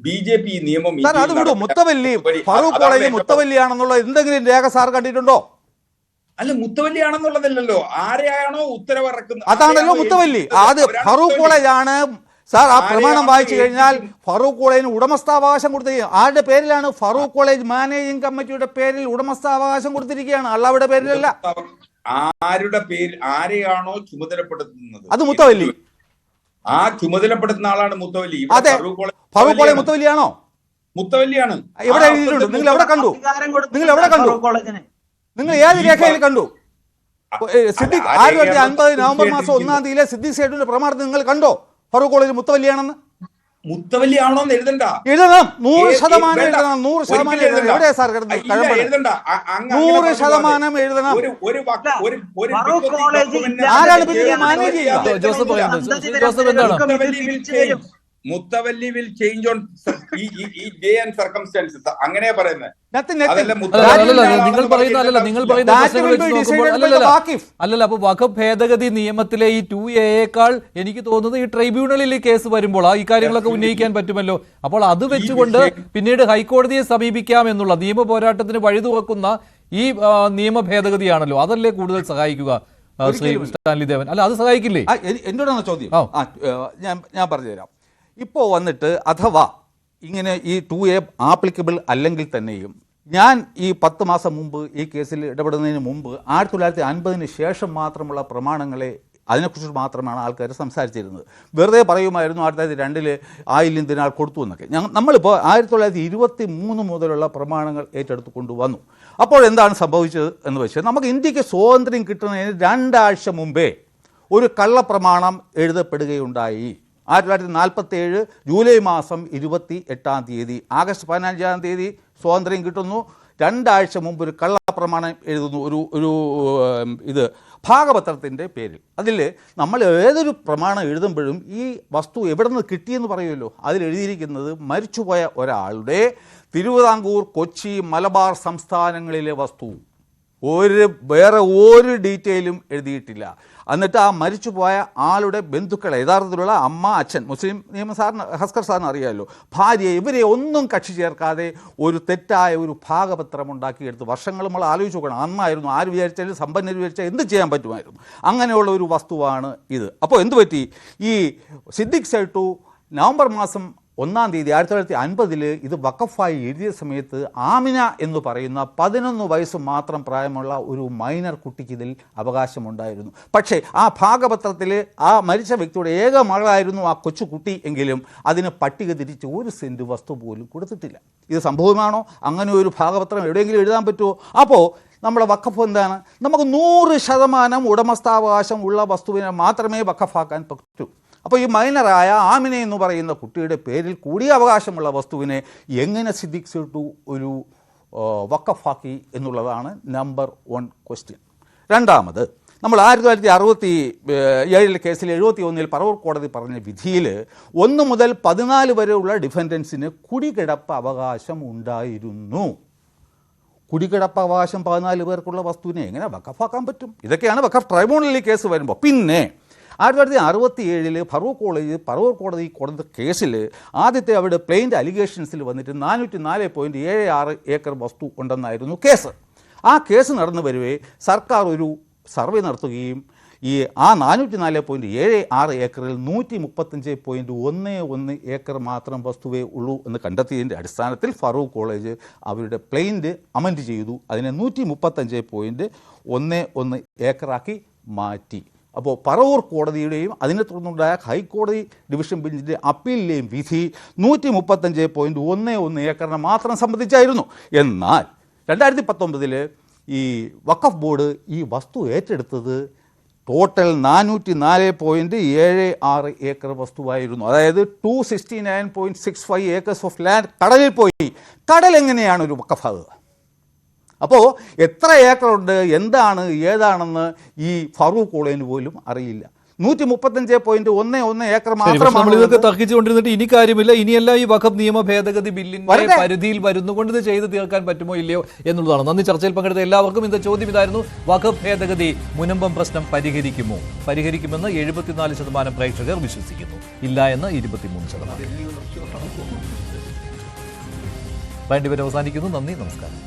BJP നിയമം അത് വിടും. മുത്തവല്ലി ഫറൂഖ് കോളേജ് മുത്തവല്ലിയാണെന്നുള്ള എന്തെങ്കിലും രേഖ സാർ കണ്ടിട്ടുണ്ടോ? അല്ല, മുത്തവല്ലിയാണെന്നുള്ളതല്ലോ, ആരെയാണോ ഉത്തരവിറക്കുന്നത് അതാണല്ലോ മുത്തവല്ലി. അത് ഫറൂഖ് കോളേജ് ആണ് സാർ. ആ പ്രമാണം വായിച്ചു കഴിഞ്ഞാൽ ഫറൂഖ് കോളേജിന് ഉടമസ്ഥാവകാശം കൊടുത്തിരിക്കുക. ആരുടെ പേരിലാണ്? ഫറൂഖ് കോളേജ് മാനേജിംഗ് കമ്മിറ്റിയുടെ പേരിൽ ഉടമസ്ഥാവകാശം കൊടുത്തിരിക്കുകയാണ്, അള്ളാഹുടെ പേരിലല്ല. ആരുടെ പേരിൽ ആരെയാണോ ചുമതലപ്പെടുത്തുന്നത് അത് മുത്തവല്ലി. ആ ചുമതലപ്പെടുത്തുന്ന ആളാണ് മുത്തവല്ലി. അതെ, ഫറൂഖ് കോളേജ് മുത്തവല്ലിയാണോ? മുത്തവല്ലിയാണ്. എവിടെ എഴുതിയിട്ടുണ്ട്? നിങ്ങൾ എവിടെ കണ്ടു? നിങ്ങൾ ഏത് രേഖയിൽ കണ്ടു? സിദ്ദിഖ് 1950 നവംബർ മാസം 1-ാം തീയതി സിദ്ദിഖ് സേഠിന്റെ പ്രമാണത്തിൽ നിങ്ങൾ കണ്ടോ ഫറൂഖ് കോളേജ് മുത്തവല്ലിയാണെന്ന്? മുത്തവല്ലിയാണോന്ന് എഴുതണം. 100% എഴുതണം. 100% എഴുതണം. എവിടെയാ സാർ കിടന്ന് കഴമ്പ്? 100% എഴുതണം. ആരാണ് പിന്നെ മാനേജ് ചെയ്യുക? ജോസഫ് എന്താണ്? മുത്തവല്ലി will change on day and circumstances, അങ്ങനെയാ പറയുന്നത്. നിങ്ങൾ പറയുന്ന അല്ലല്ല. അപ്പൊ വഖഫ് ഭേദഗതി നിയമത്തിലെ ഈ 2A എനിക്ക് തോന്നുന്നത് ഈ ട്രൈബ്യൂണലിൽ കേസ് വരുമ്പോൾ ഈ കാര്യങ്ങളൊക്കെ ഉന്നയിക്കാൻ പറ്റുമല്ലോ. അപ്പോൾ അത് വെച്ചുകൊണ്ട് പിന്നീട് ഹൈക്കോടതിയെ സമീപിക്കാം എന്നുള്ള നിയമ പോരാട്ടത്തിന് വഴി തുറക്കുന്ന ഈ നിയമ ഭേദഗതിയാണല്ലോ, അതല്ലേ കൂടുതൽ സഹായിക്കുക ശ്രീ സ്റ്റാൻലി ദേവൻ? അല്ല, അത് സഹായിക്കില്ലേ? എന്നോടാണ് ചോദ്യം. ഞാൻ പറഞ്ഞുതരാം. ഇപ്പോൾ വന്നിട്ട് അഥവാ ഇങ്ങനെ ഈ 2A ആപ്ലിക്കബിൾ അല്ലെങ്കിൽ തന്നെയും ഞാൻ ഈ 10 മാസം മുമ്പ് ഈ കേസിൽ ഇടപെടുന്നതിന് മുമ്പ് 1950 ശേഷം മാത്രമുള്ള പ്രമാണങ്ങളെ അതിനെക്കുറിച്ച് മാത്രമാണ് ആൾക്കാർ സംസാരിച്ചിരുന്നത്. വെറുതെ പറയുമായിരുന്നു 2002 ആയില്യം ദിനാൾ കൊടുത്തു എന്നൊക്കെ. നമ്മളിപ്പോൾ 1923 മുതലുള്ള പ്രമാണങ്ങൾ ഏറ്റെടുത്ത് കൊണ്ടുവന്നു. അപ്പോൾ എന്താണ് സംഭവിച്ചത് എന്ന് വെച്ചാൽ, നമുക്ക് ഇന്ത്യക്ക് സ്വാതന്ത്ര്യം കിട്ടുന്നതിന് 2 ആഴ്ച മുമ്പേ ഒരു കള്ളപ്രമാണം എഴുതപ്പെടുകയുണ്ടായി. 1947 ജൂലൈ മാസം 28-ാം തീയതി, ആഗസ്റ്റ് 15-ാം തീയതി സ്വാതന്ത്ര്യം കിട്ടുന്നു. 2 ആഴ്ച മുമ്പ് ഒരു കള്ളപ്രമാണം എഴുതുന്നു, ഒരു ഇത് ഭാഗപത്രത്തിൻ്റെ പേരിൽ. അതിൽ നമ്മൾ ഏതൊരു പ്രമാണം എഴുതുമ്പോഴും ഈ വസ്തു എവിടെ നിന്ന് കിട്ടിയെന്ന് പറയുമല്ലോ. അതിലെഴുതിയിരിക്കുന്നത് മരിച്ചുപോയ ഒരാളുടെ തിരുവിതാംകൂർ, കൊച്ചി, മലബാർ സംസ്ഥാനങ്ങളിലെ വസ്തു. വേറെ ഒരു ഡീറ്റെയിലും എഴുതിയിട്ടില്ല. എന്നിട്ട് ആ മരിച്ചുപോയ ആളുടെ ബന്ധുക്കളെ, യഥാർത്ഥത്തിലുള്ള അമ്മ, അച്ഛൻ, മുസ്ലിം നിയമ സാറിന്, ഹസ്കർ സാറിന് അറിയാമല്ലോ, ഭാര്യ, ഇവരെ ഒന്നും കക്ഷി ചേർക്കാതെ ഒരു തെറ്റായ ഒരു ഭാഗപത്രം ഉണ്ടാക്കിയെടുത്ത് വർഷങ്ങൾ നമ്മൾ ആലോചിച്ച് നോക്കണം. അന്നായിരുന്നു ആര് വിചാരിച്ചാലും സമ്പന്നർ വിചാരിച്ചാൽ എന്ത് ചെയ്യാൻ പറ്റുമായിരുന്നു. അങ്ങനെയുള്ള ഒരു വസ്തുവാണ് ഇത്. അപ്പോൾ എന്തു പറ്റി? ഈ സിദ്ദിഖ് സേട്ടു നവംബർ മാസം 1-ാം തീയതി 1950 ഇത് വഖഫായി എഴുതിയ സമയത്ത് ആമിന എന്ന് പറയുന്ന 11 വയസ്സ് മാത്രം പ്രായമുള്ള ഒരു മൈനർ കുട്ടിക്ക് ഇതിൽ അവകാശമുണ്ടായിരുന്നു. പക്ഷേ ആ ഭാഗപത്രത്തിൽ ആ മരിച്ച വ്യക്തിയുടെ ഏക മകളായിരുന്നു ആ കൊച്ചുകുട്ടി എങ്കിലും അതിന് പട്ടിക തിരിച്ച് 1 സെൻറ്റ് വസ്തു പോലും കൊടുത്തിട്ടില്ല. ഇത് സംഭവമാണോ? അങ്ങനെ ഒരു ഭാഗപത്രം എവിടെയെങ്കിലും എഴുതാൻ പറ്റുമോ? അപ്പോൾ നമ്മുടെ വഖഫ് എന്താണ്? നമുക്ക് 100% ഉടമസ്ഥാവകാശം ഉള്ള വസ്തുവിനെ മാത്രമേ വഖഫാക്കാൻ പറ്റൂ. അപ്പോൾ ഈ മൈനറായ ആമിന എന്ന് പറയുന്ന കുട്ടിയുടെ പേരിൽ കൂടി അവകാശമുള്ള വസ്തുവിനെ എങ്ങനെ സിദ്ദിഖ് സേട്ടു ഒരു വഖഫാക്കി എന്നുള്ളതാണ് നമ്പർ 1 ക്വസ്റ്റ്യൻ. രണ്ടാമത്, നമ്മൾ 1967 കേസിൽ 71 പറവൂർ കോടതി പറഞ്ഞ വിധിയിൽ 1 മുതൽ 14 വരെയുള്ള ഡിഫൻഡൻസിന് കുടികിടപ്പ് അവകാശം ഉണ്ടായിരുന്നു. കുടികിടപ്പ് അവകാശം 14 പേർക്കുള്ള വസ്തുവിനെ എങ്ങനെ വഖഫാക്കാൻ പറ്റും? ഇതൊക്കെയാണ് വഖഫ് ട്രൈബ്യൂണലിൽ കേസ് വരുമ്പോൾ. പിന്നെ 1967 പറവൂർ കോടതി കൊടുത്ത കേസിൽ ആദ്യത്തെ അവിടെ പ്ലെയിൻറ്റ് അലിഗേഷൻസിൽ വന്നിട്ട് 404.76 ഏക്കർ വസ്തു ഉണ്ടെന്നായിരുന്നു കേസ്. ആ കേസ് നടന്നു വരവേ സർക്കാർ ഒരു സർവേ നടത്തുകയും ഈ ആ 404.76 ഏക്കറിൽ 135.11 ഏക്കർ മാത്രം വസ്തുവേ ഉള്ളൂ എന്ന് കണ്ടെത്തിയതിൻ്റെ അടിസ്ഥാനത്തിൽ ഫറൂഖ് കോളേജ് അവരുടെ പ്ലെയിൻറ്റ് അമെൻഡ് ചെയ്തു. അതിനെ 135.11 ഏക്കറാക്കി മാറ്റി. അപ്പോൾ പറവൂർ കോടതിയുടെയും അതിനെ തുടർന്നുണ്ടായ ഹൈക്കോടതി ഡിവിഷൻ ബെഞ്ചിൻ്റെ അപ്പീലിലെയും വിധി 135.11 ഏക്കറിനെ മാത്രം സംബന്ധിച്ചായിരുന്നു. എന്നാൽ 2019 ഈ വഖഫ് ബോർഡ് ഈ വസ്തു ഏറ്റെടുത്തത് ടോട്ടൽ 404.76 ഏക്കർ വസ്തുവായിരുന്നു. അതായത് 269.65 ഏക്കേഴ്സ് ഓഫ് ലാൻഡ് കടലിൽ പോയി. കടൽ എങ്ങനെയാണ് ഒരു വഖഫാകുക? അപ്പോൾ എത്ര ഏക്കറുണ്ട്, എന്താണ്, ഏതാണെന്ന് ഈ ഫറൂഖ് കോളേജിന് പോലും അറിയില്ല. 135.11 ഏക്കർ മാത്രമാണ്. ഇതൊക്കെ തർക്കിച്ചുകൊണ്ടിരുന്നിട്ട് ഇനി കാര്യമില്ല. ഇനിയല്ല ഈ വഖഫ് നിയമ ഭേദഗതി ബില്ലിന്റെ പരിധിയിൽ വരുന്നുകൊണ്ട് ഇത് ചെയ്ത് തീർക്കാൻ പറ്റുമോ ഇല്ലയോ എന്നുള്ളതാണ്. നന്ദി. ചർച്ചയിൽ പങ്കെടുത്ത എല്ലാവർക്കും ഇന്നത്തെ ചോദ്യം ഇതായിരുന്നു: വഖഫ് ഭേദഗതി മുനമ്പം പ്രശ്നം പരിഹരിക്കുമെന്ന് 74% പ്രേക്ഷകർ വിശ്വസിക്കുന്നു, ഇല്ല എന്ന് 23%. അവസാനിക്കുന്നു. നന്ദി, നമസ്കാരം.